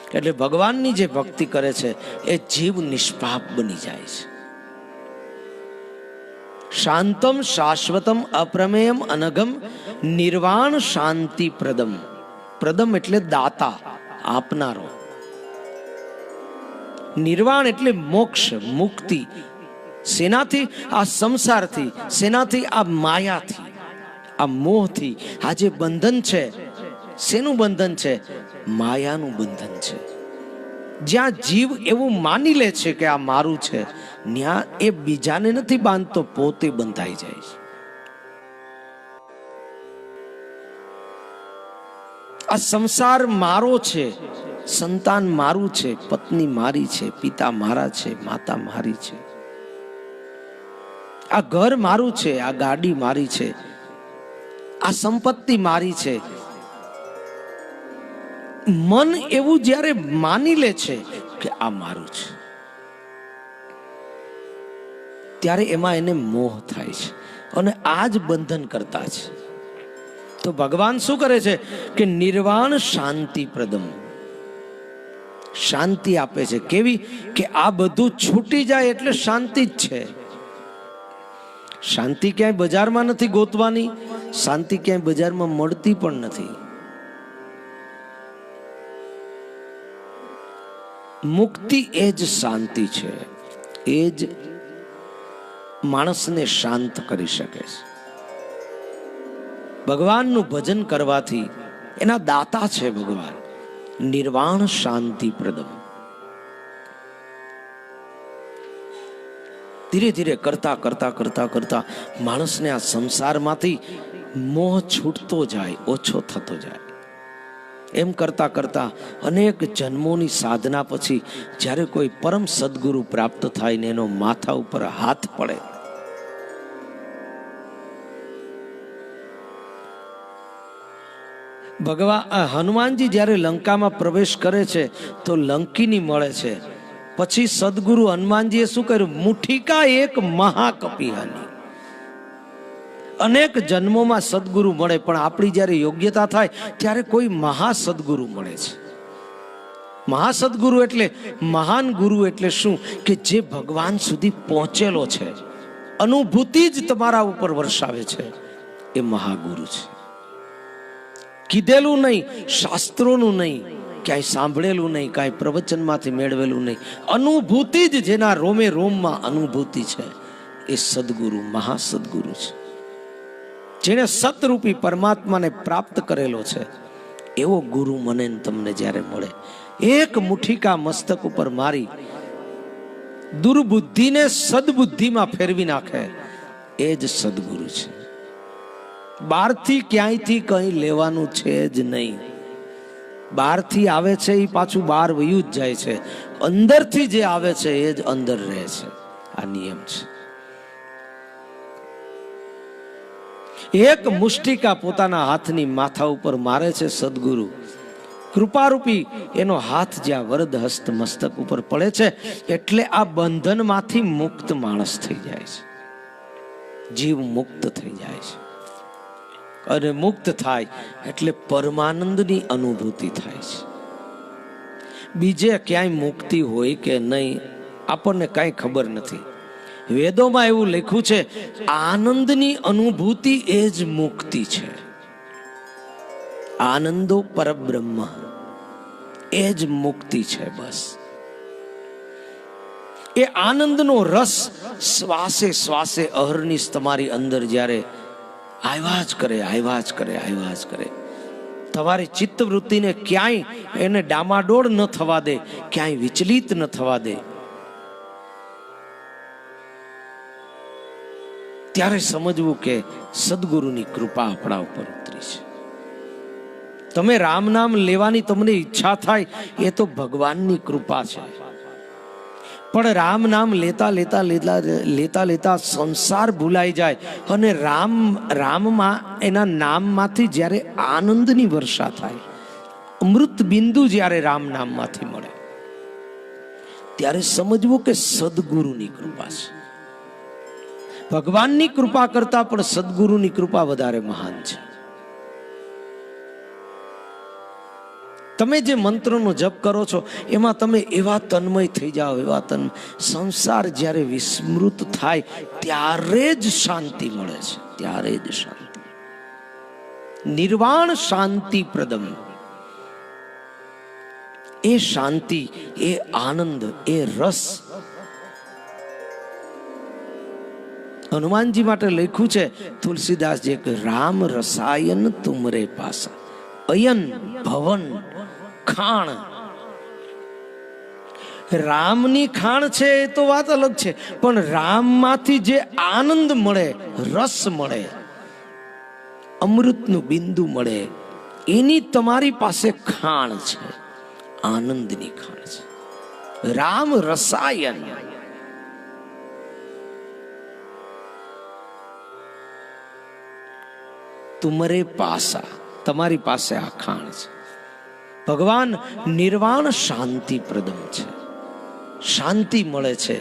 Speaker 1: એટલે ભગવાનની જે ભક્તિ કરે છે એ જીવ નિષ્પાપ બની જાય છે. શાંતમ શાશ્વતમ અપ્રમેયમ અનઘમ નિર્વાણ શાંતિ પ્રદમ. પ્રદમ એટલે દાતા, આપનારો. નિર્વાણ એટલે મોક્ષ, મુક્તિ. શેનાથી? આ સંસારથી. શેનાથી? આ માયાથી, આ મોહથી. આ જે બંધન છે, શેનું બંધન છે? માયાનું બંધન છે. જ્યાં જીવ એવું માની લે છે કે આ મારું છે, ત્યાં એ બીજાને નથી બાંધતો, પોતે બંધાઈ જાય છે. આ સંસાર મારો છે, સંતાન મારું છે, પત્ની મારી છે, પિતા મારા છે, માતા મારી છે, આ ઘર મારું છે, આ ગાડી મારી છે, આ સંપત્તિ મારી છે. મન એવું જ્યારે માની લે છે કે આ મારું છે, ત્યારે એમાં એને મોહ થાય છે અને આ જ બંધન કરતા છે. તો ભગવાન શું કરે છે કે નિર્વાણ શાંતિ પ્રદમ, શાંતિ આપે છે. કેવી? કે આ બધું છૂટી જાય એટલે શાંતિ જ છે. શાંતિ ક્યાંય બજારમાં નથી ગોતવાની, શાંતિ ક્યાંય બજારમાં મળતી પણ નથી. મુક્તિ એ જ શાંતિ છે, એ જ માણસને શાંત કરી શકે છે. ભગવાનનું ભજન કરવાથી, એના દાતા છે ભગવાન, નિર્વાણ શાંતિ પ્રદમ. ધીરે ધીરે કરતા કરતા કરતા કરતા માણસને આ સંસારમાંથી મોહ છૂટતો જાય, ઓછો થતો જાય. એમ કરતા કરતા અનેક જન્મોની સાધના પછી જ્યારે કોઈ પરમ સદગુરુ પ્રાપ્ત થાય ને એનો માથા ઉપર હાથ પડે, ભગવાન હનુમાનજી જ્યારે લંકામાં પ્રવેશ કરે છે તો લંકીની મળે છે. પછી સદગુરુ હનુમાનજીએ શું કર્યું? મુઠિકા એક મહાકપિહાની. અનેક જન્મોમાં સદગુરુ મળે, પણ આપણી જ્યારે યોગ્યતા થાય ત્યારે કોઈ મહાસદગુરુ મળે છે. મહાસદગુરુ એટલે, મહાન ગુરુ એટલે શું? કે જે ભગવાન સુધી પહોંચેલો છે, અનુભૂતિ જ તમારા ઉપર વરસાવે છે, એ મહાગુરુ છે. કીધેલું નહીં, શાસ્ત્રોનું નહીં, ક્યાંય સાંભળેલું નહીં, કાંઈ પ્રવચનમાંથી મેળવેલું નહીં, અનુભૂતિ જ જેના રોમે રોમમાં અનુભૂતિ છે, એ સદગુરુ, મહાસદગુરુ છે. જેને સતરૂપી પરમાત્માને પ્રાપ્ત કરેલો છે, એવો ગુરુ મને તમને જ્યારે મળે, એક મુઠ્ઠીકા મસ્તક ઉપર મારી દુર્બુદ્ધિને સદબુદ્ધિમાં ફેરવી નાખે, એ જ સદગુરુ છે. બહારથી ક્યાંયથી કંઈ લેવાનું છે જ નહીં. બહારથી આવે છે એ પાછું બહાર વયું જ જાય છે, અંદરથી જે આવે છે એ જ અંદર રહે છે. આ નિયમ છે. એક મુષ્ટિકા પોતાના હાથની માથા ઉપર મારે છે સદગુરુ, કૃપારૂપી એનો હાથ જ્યાં વરદ હસ્ત મસ્તક ઉપર પડે છે એટલે આ બંધનમાંથી મુક્ત માણસ થઈ જાય છે, જીવ મુક્ત થઈ જાય છે. અને મુક્ત થાય એટલે પરમાનંદની અનુભૂતિ થાય છે. બીજે ક્યાંય મુક્તિ હોય કે નહીં આપણને કાંઈ ખબર નથી. વેદોમાં એવું લખ્યું છે, આનંદની અનુભૂતિ એ જ મુક્તિ છે. આનંદો પરબ્રહ્મ એ જ મુક્તિ છે. બસ એ આનંદનો રસ શ્વાસે શ્વાસે અહર્નિશ તમારી અંદર જ્યારે આવ્યા જ કરે, આવ્યા જ કરે, આવ્યા જ કરે, તમારી ચિત્તવૃત્તિને ક્યાંય એને ડામાડોળ ન થવા દે, ક્યાંય વિચલિત ન થવા દે, ત્યારે સમજવું કે સદગુરુની કૃપા આપણા ઉપર ઉતરી છે. તમે રામ નામ લેવાની તમને ઈચ્છા થાય એ તો ભગવાનની કૃપા છે. પણ રામ નામ લેતા લેતા લેતા લેતા લેતા સંસાર ભૂલાઈ જાય અને રામમાં એના નામમાંથી જ્યારે આનંદની વર્ષા થાય, અમૃત બિંદુ જ્યારે રામ નામમાંથી મળે, ત્યારે સમજવું કે સદગુરુની કૃપા છે. ભગવાનની કૃપા કરતા પણ સદગુરુની કૃપા વધારે મહાન છે. તમે જે મંત્રનો જપ કરો છો એમાં તમે એવા તન્મય થઈ જાઓ, એવા સંસાર જ્યારે વિસ્મૃત થાય ત્યારે જ શાંતિ મળે છે, ત્યારે જ શાંતિ. નિર્વાણ શાંતિ પ્રદમ, એ શાંતિ, એ આનંદ, એ રસ હનુમાનજી માટે લખ્યું છે તુલસીદાસજી કે રામ રસાયન તુમરે પાસા, અયન ભવન ખાણ. રામની ખાણ છે એ તો વાત અલગ છે, પણ રામમાંથી જે આનંદ મળે, રસ મળે, અમૃતનું બિંદુ મળે, એની તમારી પાસે ખાણ છે, આનંદની ખાણ છે. રામ રસાયન. તુમરે પાસા, તમારી પાસે આ ખાણ છે. ભગવાન નિર્વાણ શાંતિ પ્રદમ છે, શાંતિ મળે છે.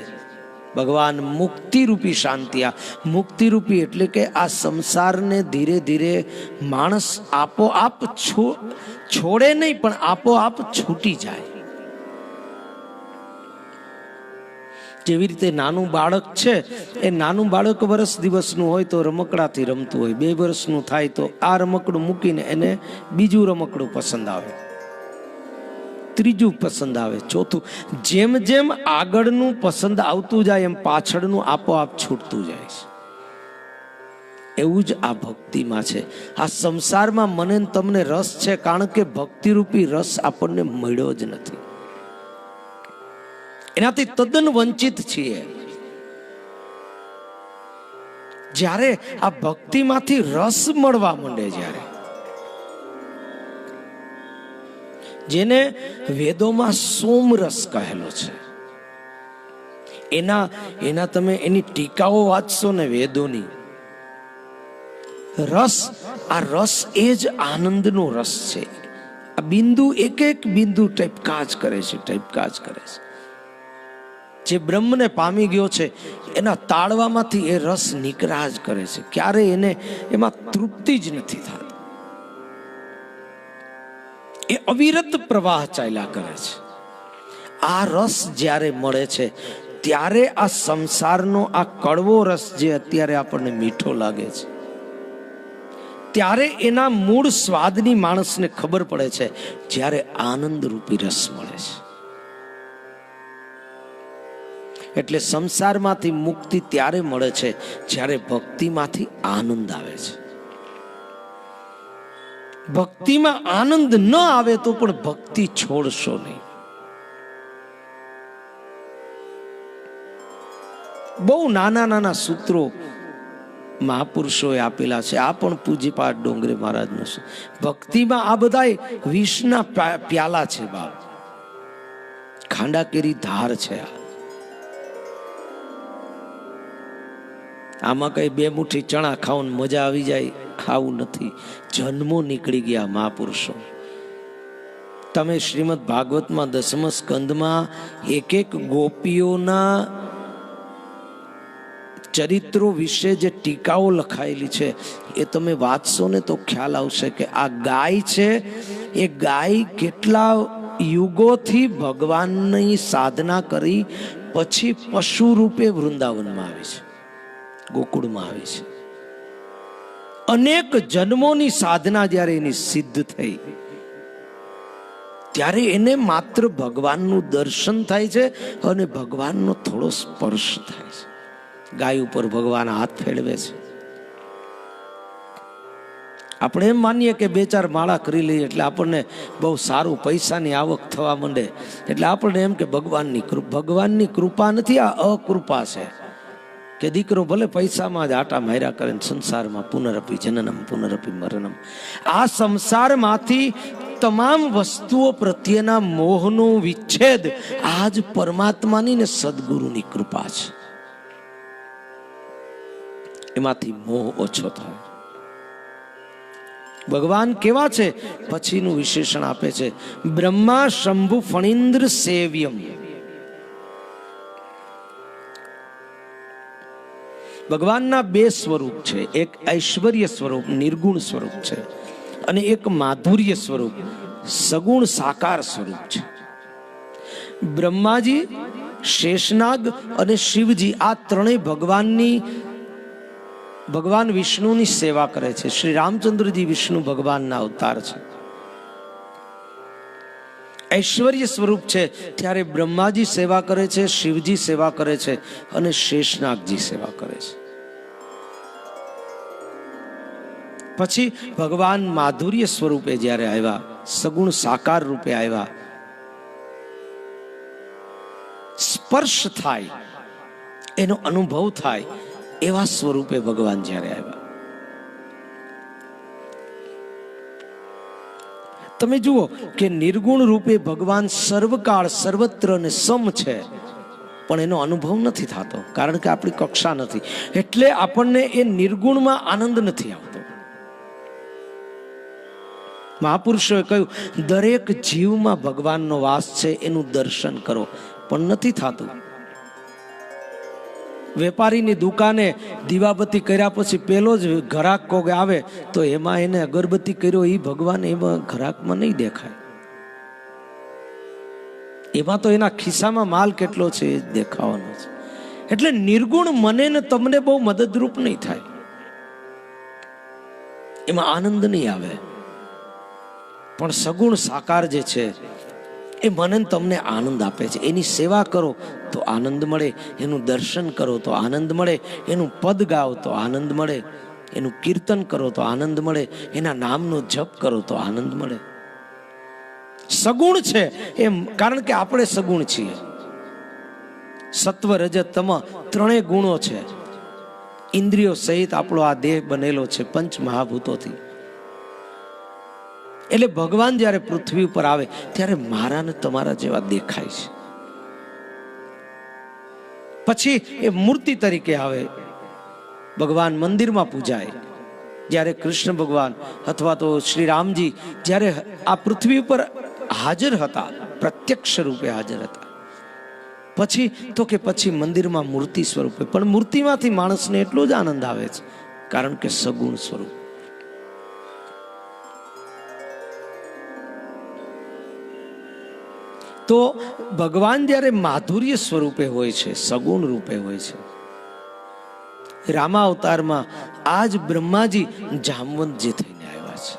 Speaker 1: ભગવાન મુક્તિરૂપી શાંતિ, આ મુક્તિરૂપી એટલે કે આ સંસારને ધીરે ધીરે માણસ આપોઆપ છોડે નહીં, પણ આપોઆપ છૂટી જાય. જેવી રીતે નાનું બાળક છે, એ નાનું બાળક વર્ષ દિવસનું હોય તો રમકડાથી રમતું હોય, 2 વર્ષનું થાય તો આ રમકડું મૂકીને એને બીજું રમકડું પસંદ આવે, ત્રીજું પસંદ આવે, ચોથું. જેમ જેમ આગળનું પસંદ આવતું જાય એમ પાછળનું આપોઆપ છૂટતું જાય છે. એવું જ આ ભક્તિમાં છે. આ સંસારમાં મને તમને રસ છે કારણ કે ભક્તિરૂપી રસ આપણને મળ્યો જ નથી, એનાથી તદ્દન વંચિત છીએ. જ્યારે આ ભક્તિમાંથી રસ મળવા માંડે, જ્યારે જેને વેદોમાં સોમરસ કહેલો છે, એના તમે એની ટીકાઓ વાંચશો ને વેદોની, રસ, આ રસ એ જ આનંદનો રસ છે. આ બિંદુ, એક એક બિંદુ ટાઈપકાજ કરે છે, ટાઈપકાજ કરે છે. જે બ્રહ્મને પામી ગયો છે એના તાળવામાંથી એ રસ નીકળ્યા જ કરે છે, ક્યારે એને એમાં તૃપ્તિ જ નથી થતી. એ અવિરત પ્રવાહ ચાલ્યા કરે છે. આ રસ જ્યારે મળે છે ત્યારે આ સંસારનો આ કડવો રસ જે અત્યારે આપણને મીઠો લાગે છે, ત્યારે એના મૂળ સ્વાદની માણસને ખબર પડે છે જ્યારે આનંદ રૂપી રસ મળે છે. એટલે સંસારમાંથી મુક્તિ ત્યારે મળે છે જ્યારે ભક્તિમાંથી આનંદ આવે છે. ભક્તિમાં આનંદ ન આવે તો પણ ભક્તિ છોડશો નહીં. બહુ નાના નાના સૂત્રો મહાપુરુષોએ આપેલા છે. આ પણ પૂજ્યપાદ ડોંગરે મહારાજનું છે. ભક્તિમાં આ બધા વિષના પ્યાલા છે બાપ, ખાંડા કેરી ધાર છે. આમાં કઈ 2 મુઠ્ઠી ચણા ખાવાની મજા આવી જાય, ખાવું નથી. જન્મો નીકળી ગયા મહાપુરુષો. તમે શ્રીમદ ભાગવતમાં 10મા સ્કંદમાં એક એક ગોપીઓના ચરિત્રો વિશે જે ટીકાઓ લખાયેલી છે એ તમે વાંચશો ને તો ખ્યાલ આવશે કે આ ગાય છે એ ગાય કેટલા યુગોથી ભગવાનની સાધના કરી પછી પશુ રૂપે વૃંદાવનમાં આવી છે, ગોકુળમાં આવી છે. અનેક જન્મોની સાધના જ્યારે એની સિદ્ધ થઈ ત્યારે એને માત્ર ભગવાનનું દર્શન થાય છે અને ભગવાનનો થોડો સ્પર્શ થાય છે. ગાય ઉપર ભગવાન હાથ ફેરવે છે. આપણે એમ માનીએ કે 2-4 માળા કરી લઈએ એટલે આપણને બહુ સારું પૈસાની આવક થવા માંડે, એટલે આપણને એમ કે ભગવાનની કૃપા નથી, આ અકૃપા છે. કે દીકરો ભલે પૈસામાં જ આટા માર્યા કરે, સંસારમાં પુનરપી જનનમ પુનરપી મરણમ. આ સંસારમાંથી તમામ વસ્તુઓ પ્રત્યેના મોહનો વિચ્છેદ આજ પરમાત્માની ને સદગુરુની કૃપા છે. એમાંથી મોહ ઓછો થાય. ભગવાન કેવા છે પછીનું વિશેષણ આપે છે, બ્રહ્મા શંભુ ફણીન્દ્ર સેવ્યમ. ભગવાનના 2 સ્વરૂપ છે, એક ઐશ્વર્ય સ્વરૂપ નિર્ગુણ સ્વરૂપ છે અને એક માધુર્ય સ્વરૂપ સગુણ સાકાર સ્વરૂપ છે. બ્રહ્માજી, શેષનાગ અને શિવજી આ ત્રણેય ભગવાન વિષ્ણુની સેવા કરે છે. શ્રી રામચંદ્રજી વિષ્ણુ ભગવાનના અવતાર છે. ઐશ્વર્ય સ્વરૂપ છે ત્યારે બ્રહ્માજી સેવા કરે છે, શિવજી સેવા કરે છે અને શેષનાગજી સેવા કરે છે. પછી ભગવાન માધુર્ય સ્વરૂપે જ્યારે આવ્યા, સગુણ સાકાર રૂપે આવ્યા, સ્પર્શ થાય એનો અનુભવ થાય એવા સ્વરૂપે ભગવાન જ્યારે આવ્યા. તમે જુઓ કે નિર્ગુણ રૂપે ભગવાન સર્વકાળ સર્વત્ર ને સમ છે, પણ એનો અનુભવ નથી થતો કારણ કે આપણી કક્ષા નથી. એટલે આપણને એ નિર્ગુણમાં આનંદ નથી આવતો. મહાપુરુષોએ કહ્યું દરેક જીવમાં ભગવાનનો વાસ છે, એનું દર્શન કરો, પણ નથી થતું. વેપારીની દુકાને દીવાબત્તી કર્યા પછી પેલો જ ઘરાક કોક આવે તો એમાં એને અગરબત્તી કર્યો એ ભગવાન એમાં ઘરાકમાં નહીં દેખાય. એમાં તો એના ખિસ્સામાં માલ કેટલો છે એ દેખાવાનો છે. એટલે નિર્ગુણ મને ને તમને બહુ મદદરૂપ નહીં થાય, એમાં આનંદ નહીં આવે. પણ સગુણ સાકાર જે છે એ મને તમને આનંદ આપે છે. એની સેવા કરો તો આનંદ મળે, એનું દર્શન કરો તો આનંદ મળે, એનું પદ ગાઓ તો આનંદ મળે, એનું કીર્તન કરો તો આનંદ મળે, એના નામનો જપ કરો તો આનંદ મળે. સગુણ છે એમ કારણ કે આપણે સગુણ છીએ. સત્વ રજત તમ 3 ગુણો છે. ઇન્દ્રિયો સહિત આપણો આ દેહ બનેલો છે 5 મહાભૂતોથી. એટલે ભગવાન જ્યારે પૃથ્વી ઉપર આવે ત્યારે મારા ને તમારા જેવા દેખાય છે. પછી એ મૂર્તિ તરીકે આવે, ભગવાન મંદિરમાં પૂજાય. જ્યારે કૃષ્ણ ભગવાન અથવા તો શ્રી રામજી જ્યારે આ પૃથ્વી ઉપર હાજર હતા, પ્રત્યક્ષ રૂપે હાજર હતા, પછી મંદિરમાં મૂર્તિ સ્વરૂપે. પણ મૂર્તિમાંથી માણસને એટલો જ આનંદ આવે છે કારણ કે સગુણ સ્વરૂપ. તો ભગવાન જ્યારે માધુર્ય સ્વરૂપે હોય છે, સગુણ રૂપે હોય છે, રામા અવતારમાં આજ બ્રહ્માજી જામવંતજી થઈને આવ્યા છે,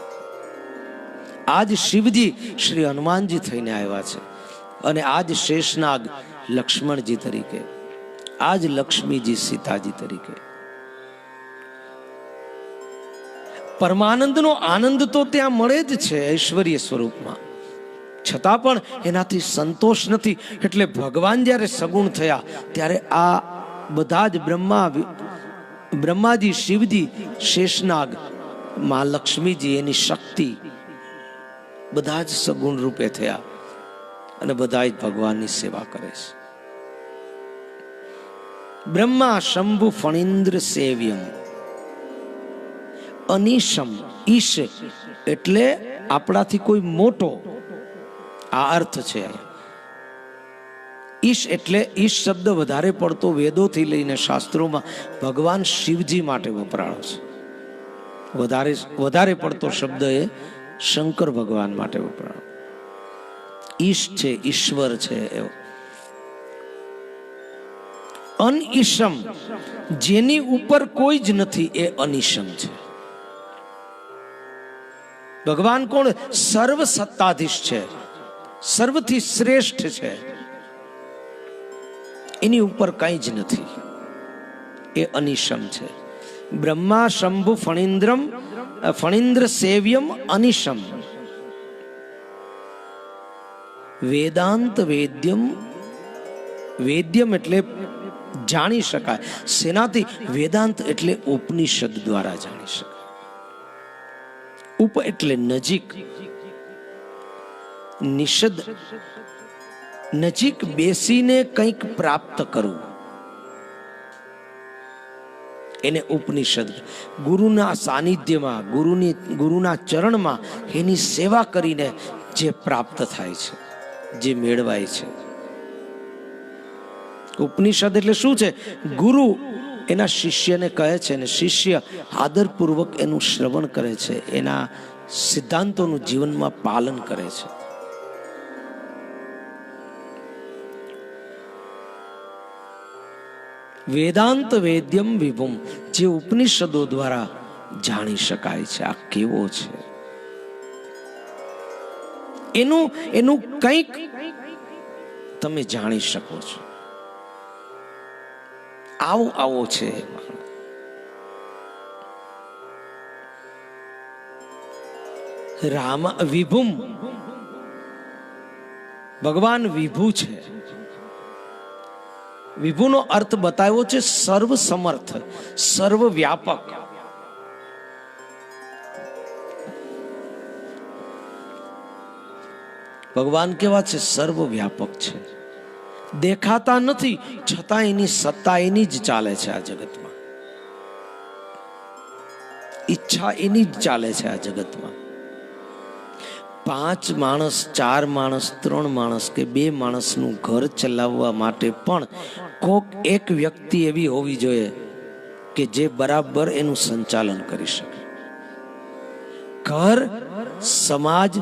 Speaker 1: આજ શિવજી શ્રી હનુમાનજી થઈને આવ્યા છે, અને આજ શેષનાગ લક્ષ્મણજી તરીકે, આજ લક્ષ્મીજી સીતાજી તરીકે. પરમાનંદનો આનંદ તો ત્યાં મળે જ છે ઐશ્વર્ય સ્વરૂપમાં, છતાં પણ એનાથી સંતોષ નથી. એટલે ભગવાન જ્યારે સગુણ થયા ત્યારે આ બધા જ બ્રહ્માજી, શિવજી, શેષનાગ, માં લક્ષ્મીજી, એની શક્તિ બધા જ સગુણ રૂપે થયા અને બધા જ ભગવાનની સેવા કરે છે. બ્રહ્મા શંભુ ફણીન્દ્ર સેવ્યમ. અનિશમ, ઈશ એટલે આપણાથી કોઈ મોટો, આ અર્થ છે. ઈશ એટલે ઈશ શબ્દ વધારે પડતો વેદોથી લઈને શાસ્ત્રોમાં ભગવાન શિવજી માટે વપરાયો છે. વધારે પડતો શબ્દ એ શંકર ભગવાન માટે વપરાયો. ઈશ છે, ઈશ્વર છે એવો. અનઈશમ, જેની ઉપર કોઈ જ નથી એ અનિશમ છે. ભગવાન કોણ? સર્વ સત્તાધીશ છે, સર્વથી શ્રેષ્ઠ છે, એની ઉપર કઈ જ નથી, એ અનિશમ છે. બ્રહ્મા શંભુ ફણીન્દ્ર સેવ્યમ અનિશમ. વેદાંત વેદ્યમ, વેદ્યમ એટલે જાણી શકાય. શેનાથી? વેદાંત એટલે ઉપનિષદ દ્વારા જાણી શકાય. ઉપ એટલે નજીક, નિષદ નજીક બેસીને કંઈક પ્રાપ્ત કરવું, એને ઉપનિષદ. ગુરુના સાનિધ્યમાં, ગુરુના ચરણમાં એની સેવા કરીને જે પ્રાપ્ત થાય છે, જે મેળવાય છે. ઉપનિષદ એટલે શું છે? ગુરુ એના શિષ્યને કહે છે અને શિષ્ય આદરપૂર્વક એનું શ્રવણ કરે છે, એના સિદ્ધાંતોનું જીવનમાં પાલન કરે છે. વેદાંત વેદ્યમ વિભુમ, જે ઉપનિષદો દ્વારા જાણી શકાય છે. આ કેવો છે? એનું કંઈક તમે જાણી શકો છો. આવો છે. રામ વિભુમ, ભગવાન વિભુ છે. વિભુનો અર્થ બતાવ્યો છે સર્વ સમર્થ, સર્વ વ્યાપક. ભગવાન કેવા છે? સર્વ વ્યાપક છે. દેખાતા નથી છતાં એની સત્તા એની જ ચાલે છે આ જગતમાં. ઈચ્છા એની જ ચાલે છે આ જગતમાં. 5 માણસ, 4 માણસ, 3 માણસ કે 2 માણસનું ઘર ચલાવવા માટે પણ કોક એક વ્યક્તિ એવી હોવી જોઈએ કે જે બરાબર એનું સંચાલન કરી શકે. ઘર, સમાજ,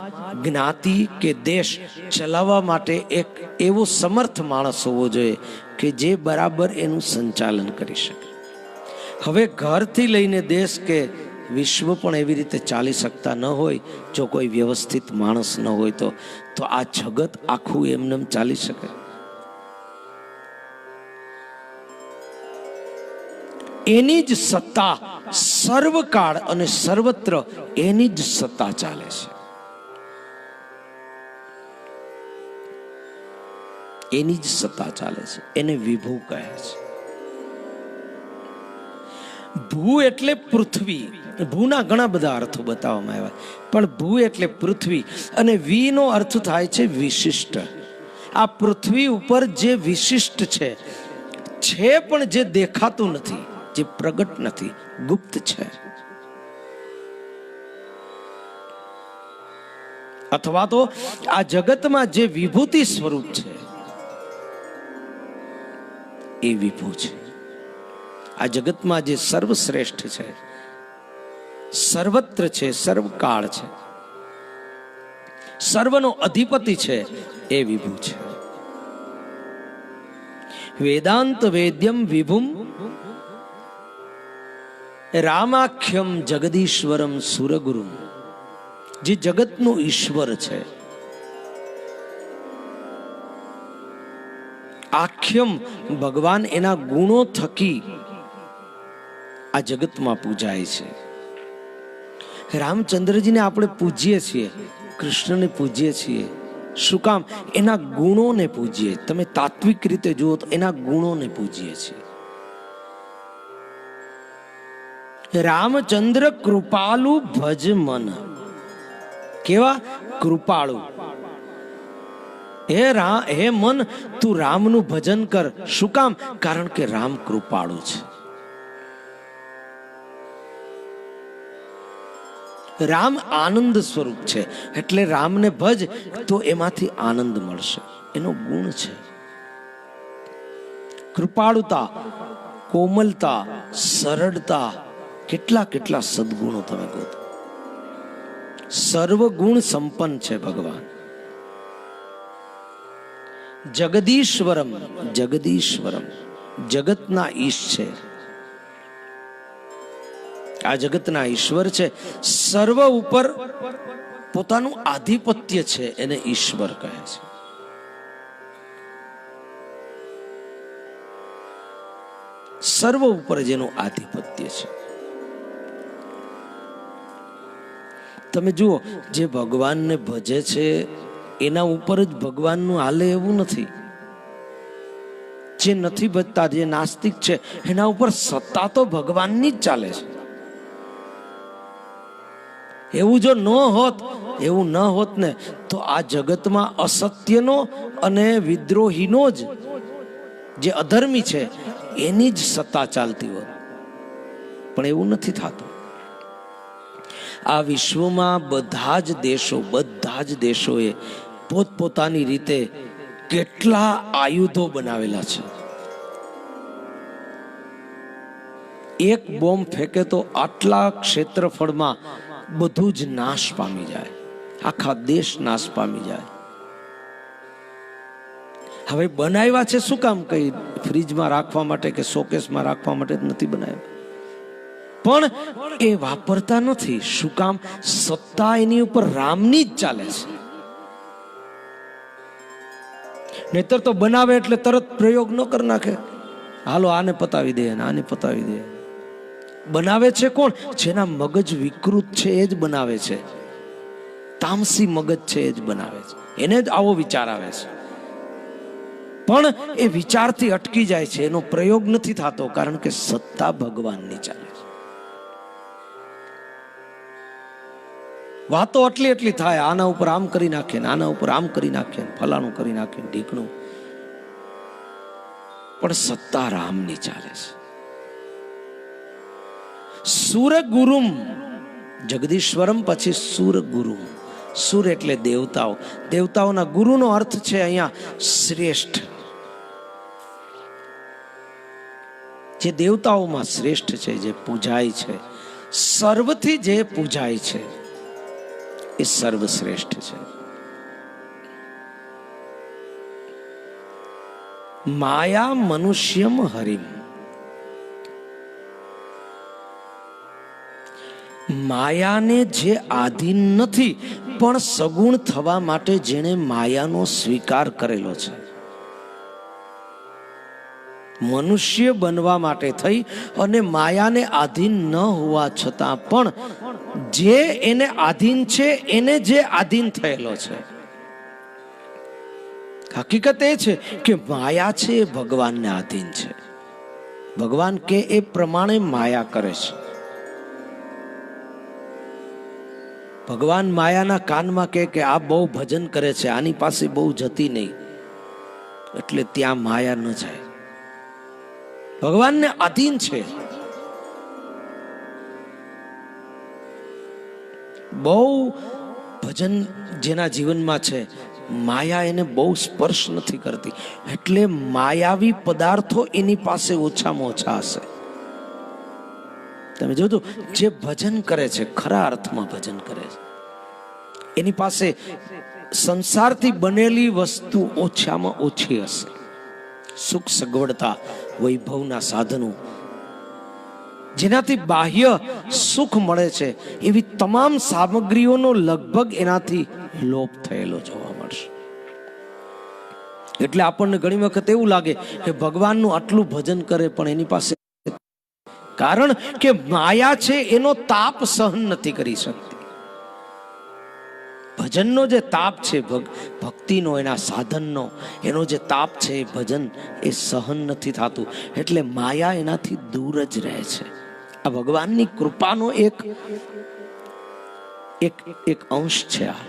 Speaker 1: જ્ઞાતિ કે દેશ ચલાવવા માટે એક એવો સમર્થ માણસ હોવો જોઈએ કે જે બરાબર એનું સંચાલન કરી શકે. હવે ઘરથી લઈને દેશ કે વિશ્વ પણ એવી રીતે ચાલી શકતા ન હોય જો કોઈ વ્યવસ્થિત માણસ ન હોય તો આ જગત આખું એમને ચાલી શકે? એની જ સત્તા સર્વકાળ અને સર્વત્ર એની જ સત્તા ચાલે છે. એની જ સત્તા ચાલે છે. એને વિભુ કહે છે. ભૂ એટલે પૃથ્વી. ભૂના ઘણા બધા અર્થો બતાવવામાં આવ્યા, પણ ભૂ એટલે પૃથ્વી અને વી નો અર્થ થાય છે વિશિષ્ટ. આ પૃથ્વી ઉપર જે વિશિષ્ટ છે પણ જે દેખાતું નથી, જે પ્રગટ નથી, ગુપ્ત છે. અથવા તો આ જગતમાં જે વિભૂતિ સ્વરૂપ છે એ વિભુ છે. આ જગતમાં જે સર્વશ્રેષ્ઠ છે, સર્વત્ર છે, સર્વકાળ છે, સર્વનો અધિપતિ છે, એ વિભુ છે. વેદાંત વેદ્યમ વિભુમ રામાખ્યમ જગદીશ્વરમ સુરગુરુમ, જે જગતનું ઈશ્વર છે. આખ્યમ, ભગવાન એના ગુણો થકી આ જગતમાં પૂજાય છે. રામચંદ્રજીને આપણે પૂજીએ છીએ, કૃષ્ણને પૂજીએ છીએ. શું કામ? એના ગુણોને પૂજીએ. તમે તાત્વિક રીતે જુઓ તો એના ગુણોને પૂજીએ છીએ. રામચંદ્ર કૃપાલુ ભજ મન. કેવા? કૃપાળુ. હે મન, તું રામનું ભજન કર. શું કામ? કારણ કે રામ કૃપાળુ છે. રામ આનંદ સ્વરૂપ છે, એટલે રામને ભજ તો એમાંથી આનંદ મળશે. એનો ગુણ છે કૃપાળુતા, કોમલતા, સરળતા. કેટલા કેટલા સદગુણો તમે ગોતો. સર્વગુણ સંપન્ન છે ભગવાન. જગદીશ્વરમ, જગદીશ્વરમ, જગતના ઈશ છે. આ જગતના ઈશ્વર છે. સર્વ ઉપર પોતાનું આધિપત્ય છે, એને ઈશ્વર કહે છે. સર્વ ઉપર જેનું આધિપત્ય છે. તમે જુઓ, જે ભગવાનને ભજે છે એના ઉપર જ ભગવાનનું હાલે એવું નથી. જે નથી ભજતા, જે નાસ્તિક છે, એના ઉપર સત્તા તો ભગવાનની જ ચાલે છે. એવું જો ન હોત, એવું ન હોત ને તો આ જગતમાં અસત્યનો અને વિદ્રોહીનો જ, જે અધર્મી છે એની જ સત્તા ચાલતી હોત. પણ એવું નથી થતું. આ વિશ્વમાં બધા જ દેશોએ પોતપોતાની રીતે કેટલા આયુધો બનાવેલા છે. એક બોમ્બ ફેંકે તો આટલા ક્ષેત્રફળમાં બધું જ નાશ પામી જાય, આખા દેશ નાશ પામી જાય. હવે બનાવ્યા છે શું કામ? કઈ ફ્રીજમાં રાખવા માટે કે શોકેસમાં રાખવા માટે જ નથી બનાવ્યા. પણ એ વાપરતા નથી. શું કામ? સત્તા એની ઉપર રામની જ ચાલે છે. નહીતર તો બનાવે એટલે તરત પ્રયોગ ન કરી નાખે. હાલો આને પતાવી દે, આને પતાવી દે. બનાવે છે કોણ? જેના મગજ વિકૃત છે એ જ બનાવે છે. તામસી મગજ છે એ જ બનાવે છે. એને જ આવો વિચાર આવે છે. પણ એ વિચારથી અટકી જાય છે, એનો પ્રયોગ નથી થતો, કારણ કે સત્તા ભગવાનની ચાલે છે. વાતો એટલી થાય, આના ઉપર આમ કરી નાખે ને આના ઉપર આમ કરી નાખે, ફલાણું કરી નાખે, ઢીકણું. પણ સત્તા રામની ચાલે છે. સુરગુરુમ, જગદીશ્વરમ પછી સુરગુરુમ. સુર એટલે દેવતાઓ. દેવતાઓના ગુરુનો અર્થ છે અહીંયા શ્રેષ્ઠ. જે દેવતાઓમાં શ્રેષ્ઠ છે, જે પૂજાય છે, સર્વથી જે પૂજાય છે એ સર્વશ્રેષ્ઠ છે. માયા મનુષ્યમ હરિમ. માયાને જે આધીન નથી, પણ સગુણ થવા માટે જેણે માયાનો સ્વીકાર કરેલો છે. મનુષ્ય બનવા માટે થઈ અને માયાને આધીન ન હોવા છતાં પણ જે એને આધીન છે, એને જે આધીન થયેલો છે. હકીકત એ છે કે માયા છે એ ભગવાનને આધીન છે. ભગવાન કે એ પ્રમાણે માયા કરે છે. ભગવાન માયાના કાનમાં કે આ બહુ ભજન કરે છે, આની પાસે બહુ જતી નહીં, એટલે ત્યાં માયા ન જાય. ભગવાનને આધીન છે. બહુ ભજન જેના જીવનમાં છે, માયા એને બહુ સ્પર્શ નથી કરતી, એટલે માયાવી પદાર્થો એની પાસે ઓછામાં ઓછા હશે. તમે જોજો, જે ભજન કરે છે, ખરા અર્થમાં ભજન કરે છે, એની પાસે સંસારથી બનેલી વસ્તુ ઓછામાં ઓછી હશે. સુખ સગવડતા, વૈભવના સાધનો, જેનાથી બાહ્ય સુખ મળે છે, એવી તમામ સામગ્રીઓનો લગભગ એનાથી લોપ થયેલો જોવા મળશે. એટલે આપણને ઘણી વખત એવું લાગે કે ભગવાનનું આટલું ભજન કરે પણ એની પાસે, કારણ કે માયા છે એનો તાપ સહન નથી કરી શકતી. ભજનનો જે તાપ છે, ભક્તિનો, એના સાધનનો એનો જે તાપ છે, એ ભજન એ સહન નથી થતું, એટલે માયા એનાથી દૂર જ રહે છે. આ ભગવાનની કૃપાનો એક અંશ છે. આ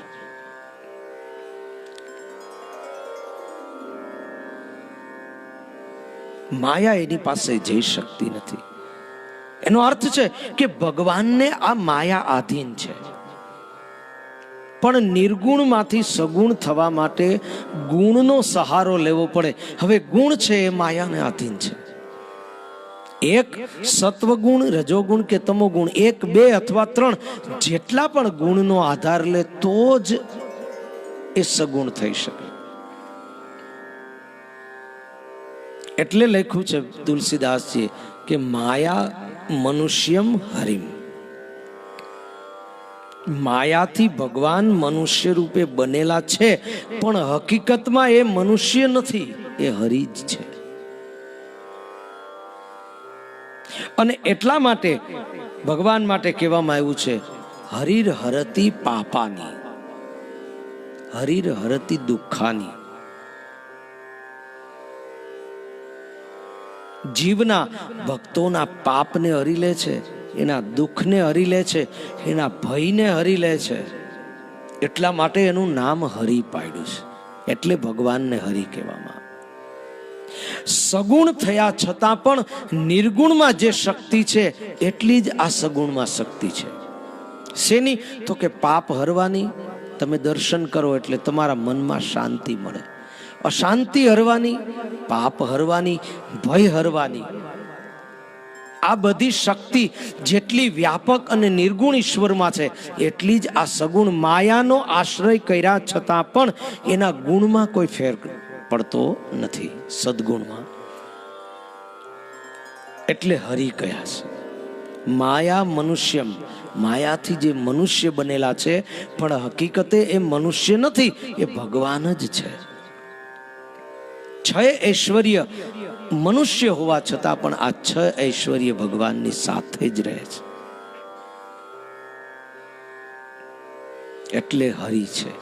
Speaker 1: માયા એની પાસે જઈ શકતી નથી. એનો અર્થ છે કે ભગવાનને આ માયા આધીન છે, પણ નિર્ગુણમાંથી સગુણ થવા માટે ગુણનો સહારો લેવો પડે. હવે ગુણ છે એ માયાને આધીન છે. એક સત્વગુણ, રજોગુણ કે તમોગુણ, એક, બે અથવા ત્રણ, જેટલા પણ ગુણનો આધાર લે તો જ એ સગુણ થઈ શકે. એટલે લખ્યું છે તુલસીદાસજી કે માયા મનુષ્યમ હરિમ. માયાથી ભગવાન મનુષ્ય રૂપે બનેલા છે, પણ હકીકતમાં એ મનુષ્ય નથી, એ હરિ જ છે. અને એટલા માટે ભગવાન માટે કહેવામાં આવ્યું છે હરિર હરતી પાપાની, હરિર હરતી દુઃખાની. જીવના ભક્તોના પાપને હરી લે છે, એના દુઃખને હરી લે છે, એના ભયને હરી લે છે. એટલા માટે એનું નામ હરિ પાડ્યું છે. એટલે ભગવાનને હરિ કહેવામાં. સગુણ થયા છતાં પણ નિર્ગુણમાં જે શક્તિ છે એટલી જ આ સગુણમાં શક્તિ છે. શેની? તો કે પાપ હરવાની. તમે દર્શન કરો એટલે તમારા મનમાં શાંતિ મળે. અશાંતિ હરવાની, પાપ હરવાની, ભય હરવાની. આ બધી શક્તિ જેટલી વ્યાપક અને નિર્ગુણ ઈશ્વરમાં છે એટલી જ આ સગુણ માયાનો આશ્રય કર્યા છતાં પણ એના ગુણમાં કોઈ ફેર પડતો નથી, સદગુણમાં. એટલે હરિ કયા છે. માયા મનુષ્યમ, માયાથી જે મનુષ્ય બનેલા છે, પણ હકીકતે એ મનુષ્ય નથી, એ ભગવાન જ છે. છ ઐશ્વર્ય મનુષ્ય હોવા છતાં પણ આ છ ઐશ્વર્ય ભગવાનની સાથે જ રહે છે. એટલે હરિ છે.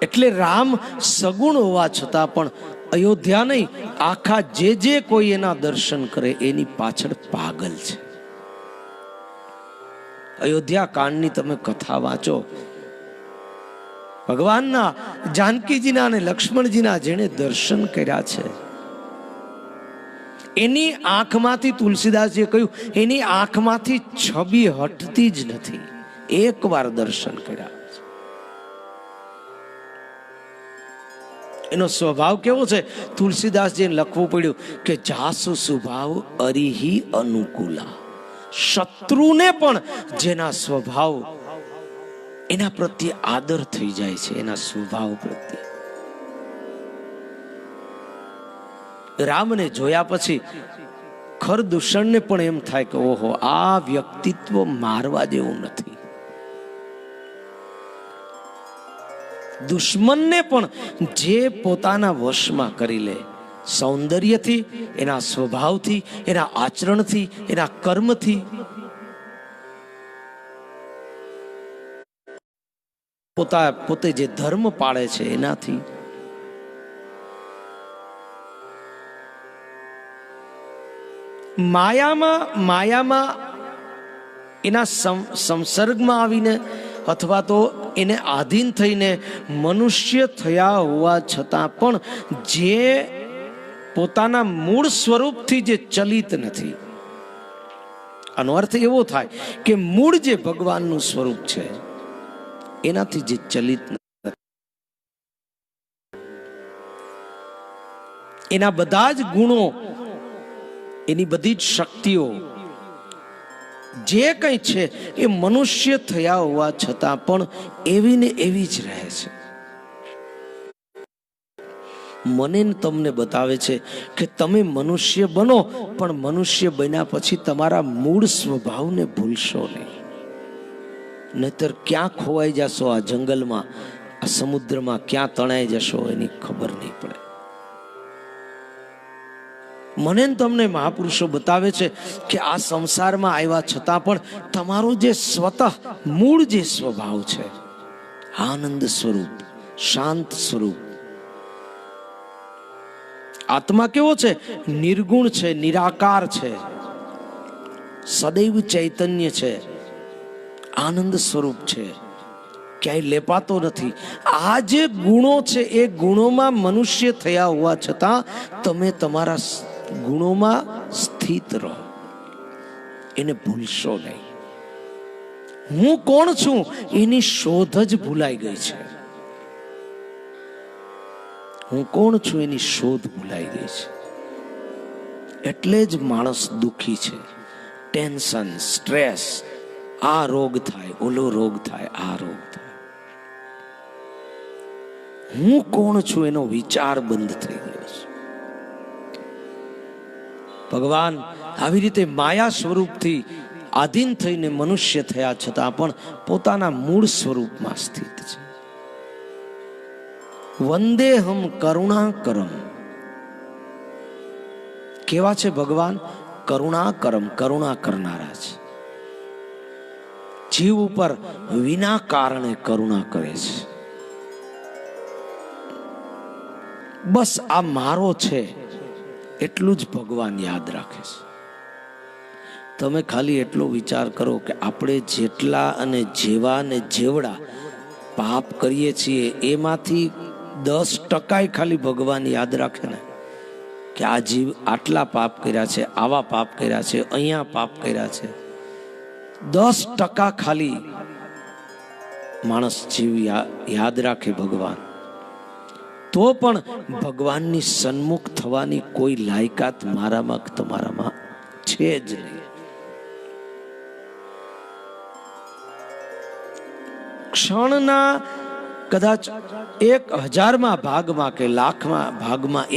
Speaker 1: એટલે રામ સગુણ હોવા છતાં પણ અયોધ્યા નહીં, આખા જે કોઈ એના દર્શન કરે એની પાછળ પાગલ છે. અયોધ્યા કાંડની તમે કથા વાંચો, ભગવાનના જાનકીજીના અને લક્ષ્મણજીના જેણે દર્શન કર્યા છે એની આંખમાંથી, તુલસીદાસજીએ કહ્યું, એની આંખમાંથી છબી હટતી જ નથી. એકવાર દર્શન કર્યા. એનો સ્વભાવ કેવો છે? તુલસીદાસજીને લખવું પડ્યું કે જાસુ સ્વભાવ અરિહી અનુકૂલા. શત્રુને પણ જેના સ્વભાવ, એના પ્રત્યે આદર થઈ જાય છે, એના સ્વભાવ પ્રત્યે. રામને જોયા પછી ખરદૂષણને પણ એમ થાય કે ઓહો, આ વ્યક્તિત્વ મારવા જેવું નથી. દુશ્મનને પણ જે પોતાના વશમાં કરી લે, સૌંદર્યથી, એના સ્વભાવથી, એના આચરણથી, એના કર્મથી, પોતે જે ધર્મ પાળે છે એનાથી. માયામાં એના સંસર્ગમાં આવીને અથવા તો એને આધીન થઈને મનુષ્ય થયા હોવા છતાં પણ જે પોતાના મૂળ સ્વરૂપથી જે ચલિત નથી. આનો અર્થ એવો થાય કે મૂળ જે ભગવાનનું સ્વરૂપ છે એનાથી જે ચલિત નથી, એના બધા જ ગુણો, એની બધી જ શક્તિઓ, જે કંઈ છે એ મનુષ્ય થયા હોવા છતાં પણ એવી ને એવી જ રહે છે. મને તમને બતાવે છે કે તમે મનુષ્ય બનો, પણ મનુષ્ય બન્યા પછી તમારા મૂળ સ્વભાવને ભૂલશો નહીં, નહીતર ક્યાં ખોવાઈ જશો આ જંગલમાં, આ સમુદ્રમાં ક્યાં તણાઈ જશો એની ખબર નહીં પડે. મને તમને મહાપુરુષો બતાવે છે કે આ સંસારમાં આવ્યા છતાં પણ તમારો જે સ્વતઃ મૂળ જે સ્વભાવ છે, આનંદ સ્વરૂપ, શાંત સ્વરૂપ, આત્મા કેવો છે? નિર્ગુણ છે, નિરાકાર છે, સદૈવ ચૈતન્ય છે, આનંદ સ્વરૂપ છે, ક્યાંય લેપાતો નથી. આ જે ગુણો છે એ ગુણોમાં મનુષ્ય થયા હોવા છતાં તમે તમારા ગુણોમાં સ્થિત રહો. એને ભૂલશો નહીં. હું કોણ છું એની શોધ જ ભૂલાઈ ગઈ છે. હું કોણ છું એની શોધ ભૂલાઈ ગઈ છે. એટલે જ માણસ દુખી છે. ટેન્શન, સ્ટ્રેસ, આ રોગ થાય, ઓલો રોગ થાય, આ રોગ થાય. હું કોણ છું એનો વિચાર બંધ થઈ ગયો છે. ભગવાન આવી રીતે માયા સ્વરૂપથી આધીન થઈને મનુષ્ય થયા છતાં પણ પોતાના મૂળ સ્વરૂપમાં સ્થિત છે. વંદેહમ કરુણાકરમ. કેવા છે ભગવાન? કરુણાકરમ, કરુણા કરનારા છે. જીવ ઉપર વિના કારણે કરુણા કરે છે. બસ આ મારો છે એટલું જ ભગવાન યાદ રાખે છે. તમે ખાલી એટલો વિચાર કરો કે આપણે જેટલા અને જેવા ને જેવડા પાપ કરીએ છીએ એમાંથી 10% ખાલી ભગવાન યાદ રાખે ને કે આ જીવ આટલા પાપ કર્યા છે, આવા પાપ કર્યા છે, અહીંયા પાપ કર્યા છે. 10% ખાલી માણસ જીવ યાદ રાખે ભગવાન, તો પણ ભગવાનની સન્મુખ થવાની કોઈ લાયકાત મારામાં તમારામાં છે જ નહીં. ક્ષણના કદાચ 1000માં ભાગમાં કે લાખમાં ભાગમાં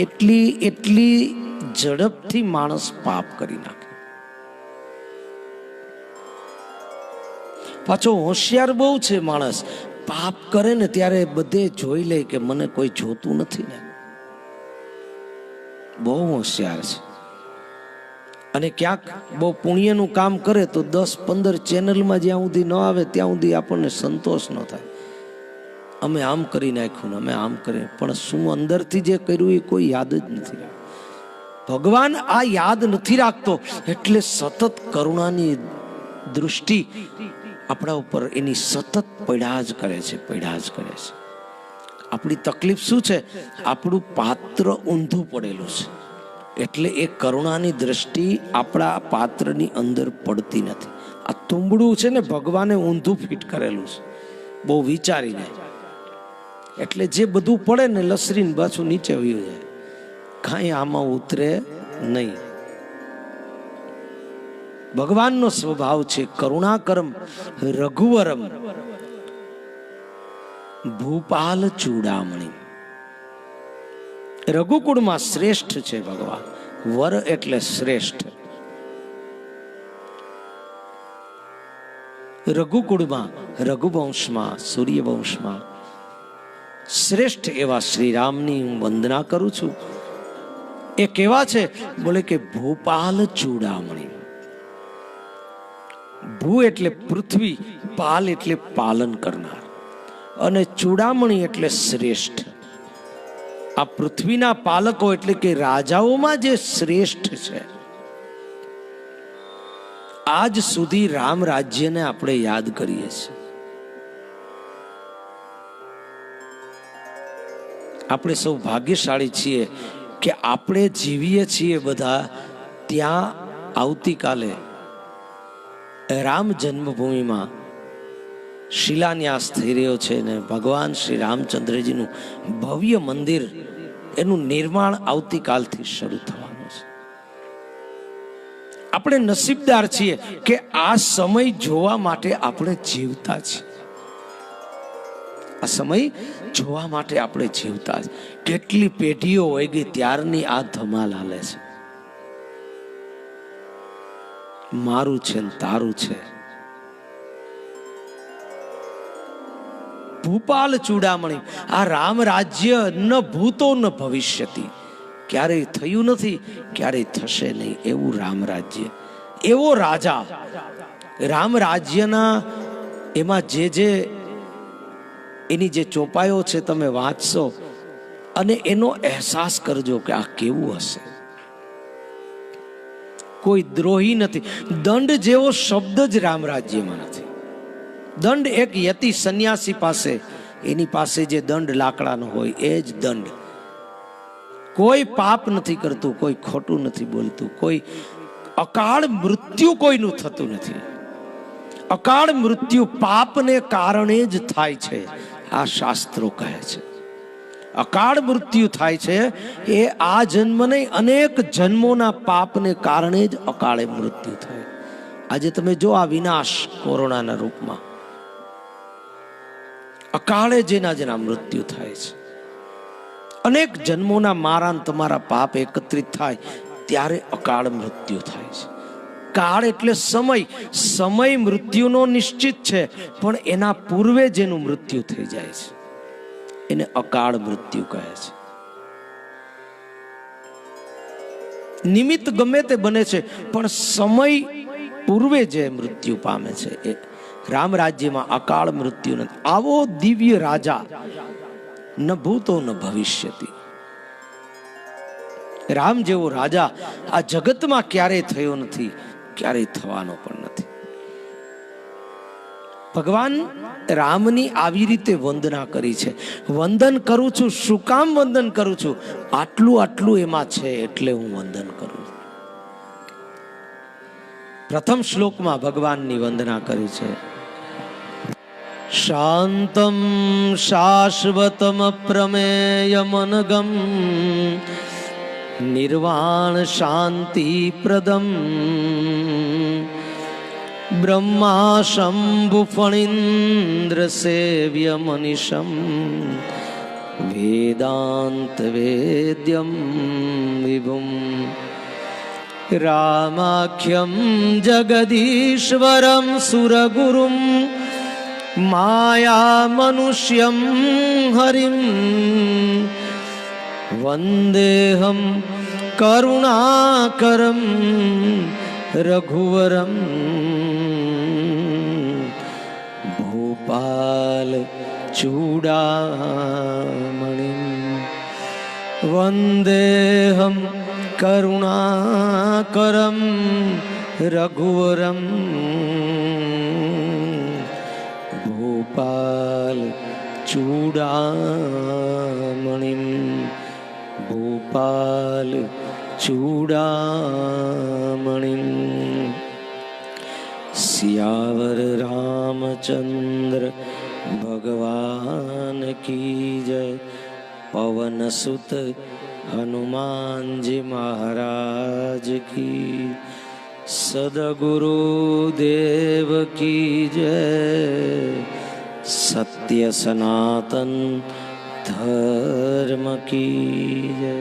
Speaker 1: એટલી ઝડપથી માણસ પાપ કરી નાખે. પાછો હોશિયાર બહુ છે માણસ. પાપ કરે ને ત્યારે બધે જોઈ લે કે મને કોઈ જોતું નથી ને. બહુ હોશિયાર છે. અને ક્યાંક બહુ પુણ્યનું કામ કરે તો 10-15 ચેનલમાં જ્યાં સુધી ન આવે ત્યાં સુધી આપણને સંતોષ ન થાય. અમે આમ કરી નાખ્યું ને અમે આમ કરીએ, પણ શું અંદરથી જે કર્યું એ કોઈ યાદ જ નથી રાખતું. ભગવાન આ યાદ નથી રાખતો એટલે સતત કરુણાની દૃષ્ટિ આપણા ઉપર એની સતત પડ્યા જ કરે છે, પડ્યા જ કરે છે. આપણી તકલીફ શું છે? આપણું પાત્ર ઊંધું પડેલું છે એટલે એ કરુણાની દ્રષ્ટિ આપણા પાત્રની અંદર પડતી નથી. આ તુંબડું છે ને ભગવાને ઊંધું ફિટ કરેલું છે બહુ વિચારીને, એટલે જે બધું પડે ને લસરીને પાછું નીચે વયું જાય, કાંઈ આમાં ઉતરે નહીં. ભગવાનનો સ્વભાવ છે કરુણાકરમ રઘુવરમ ભૂપાલ ચૂડામણી. રઘુકુળમાં શ્રેષ્ઠ છે ભગવાન. વર એટલે શ્રેષ્ઠ. રઘુકુળમાં, રઘુવંશમાં, સૂર્યવંશમાં શ્રેષ્ઠ એવા શ્રીરામની હું વંદના કરું છું. એ કેવા છે? બોલે કે ભૂપાલ ચૂડામણી. ભૂ એટલે પૃથ્વી, પાલ એટલે પાલન કરનાર, અને ચૂડામણી એટલે શ્રેષ્ઠ. આ પૃથ્વીના પાલકો એટલે કે રાજાઓમાં જે શ્રેષ્ઠ છે. આજ સુધી રામ રાજ્યને આપણે યાદ કરીએ છીએ. આપણે સૌ ભાગ્યશાળી છીએ કે આપણે જીવીએ છીએ બધા ત્યાં આવતીકાલે રામ જન્મભૂમિમાં શિલાન્યાસ થઈ રહ્યો છે ને ભગવાન શ્રી રામચંદ્રજીનું ભવ્ય મંદિર, એનું નિર્માણ આવતીકાલથી શરૂ થવાનું છે. આપણે નસીબદાર છીએ કે આ સમય જોવા માટે આપણે જીવતા છીએ. આ સમય જોવા માટે આપણે જીવતા છીએ. કેટલી પેઢીઓ હોય ગઈ ત્યારની આ ધમાલ હાલે છે. મારું છે ને તારું છે. ભૂપાલ ચૂડામણી. આ રામ રાજ્ય ન ભૂતો ન ભવિષ્યતિ. ક્યારેય થયું નથી, ક્યારેય થશે નહીં એવું રામ રાજ્ય, એવો રાજા. રામ રાજ્યના એમાં જે એની જે ચોપાઈઓ છે તમે વાંચશો અને એનો અહેસાસ કરજો કે આ કેવું હશે. કોઈ દ્રોહી નથી. દંડ જેવો શબ્દ જ રામ રાજ્યમાં નથી. દંડ એક યતિ સંન્યાસી પાસે, એની પાસે જે દંડ લાકડાનો હોય એ જ દંડ. કોઈ પાપ નથી કરતું, કોઈ ખોટું નથી બોલતું, કોઈ અકાળ મૃત્યુ કોઈનું થતું નથી. અકાળ મૃત્યુ પાપને કારણે જ થાય છે, આ શાસ્ત્રો કહે છે. અકાળ મૃત્યુ થાય છે એ આ જન્મ નહીં, અનેક જન્મોના પાપને કારણે જ અકાળે મૃત્યુ થાય. આજે તમે જો આ વિનાશ કોરોનાના રૂપમાં અકાળે જેના જેના મૃત્યુ થાય છે, અનેક જન્મોના મારા તમારા પાપ એકત્રિત થાય ત્યારે અકાળ મૃત્યુ થાય છે. કાળ એટલે સમય, સમય મૃત્યુનો નિશ્ચિત છે, પણ એના પૂર્વે જેનું મૃત્યુ થઈ જાય છે એને અકાળ મૃત્યુ કહે છે. નિમિત્ત ગમે તે બને છે, પણ સમય પૂર્વે જે મૃત્યુ પામે છે એ રામ રાજ્યમાં અકાળ મૃત્યુ નથી. આવો દિવ્ય રાજા ન ભૂતો ન ભવિષ્યતિ. રામ જેવો રાજા આ જગતમાં ક્યારેય થયો નથી, ક્યારેય થવાનો પણ નથી. ભગવાન રામની આવી રીતે વંદના કરી છે. વંદન કરું છું, શું કામ વંદન કરું છું? આટલું આટલું એમાં છે એટલે હું વંદન કરું છું. પ્રથમ શ્લોકમાં ભગવાનની વંદના કરી છે. શાંતમ શાશ્વતમ પ્રમેયમનગમ નિર્વાણ શાંતિ પ્રદમ બ્રહ્મા શંભુ ફણીન્દ્ર સેવ્ય મનિષમ વેદાંત વેદ્યમ વિભુમ રામાખ્યમ જગદીશ્વરમ સુરગુરુમ માયા મનુષ્યમ હરિમ વંદેહમ કરુણાકરમ રઘુવરમ ભોપાલ ચૂડામણિ વંદેહમ કરુણાકરમ રઘુવરમ ભોપાલ ચૂડામણિ ભોપાલ ચૂડામણિ. સિયાવર રામચંદ્ર ભગવાન કી જય. પવન સુત હનુમાનજી મહારાજ કી. સદગુરુ દેવ કી જય. સત્ય સનાતન ધર્મ કી જય.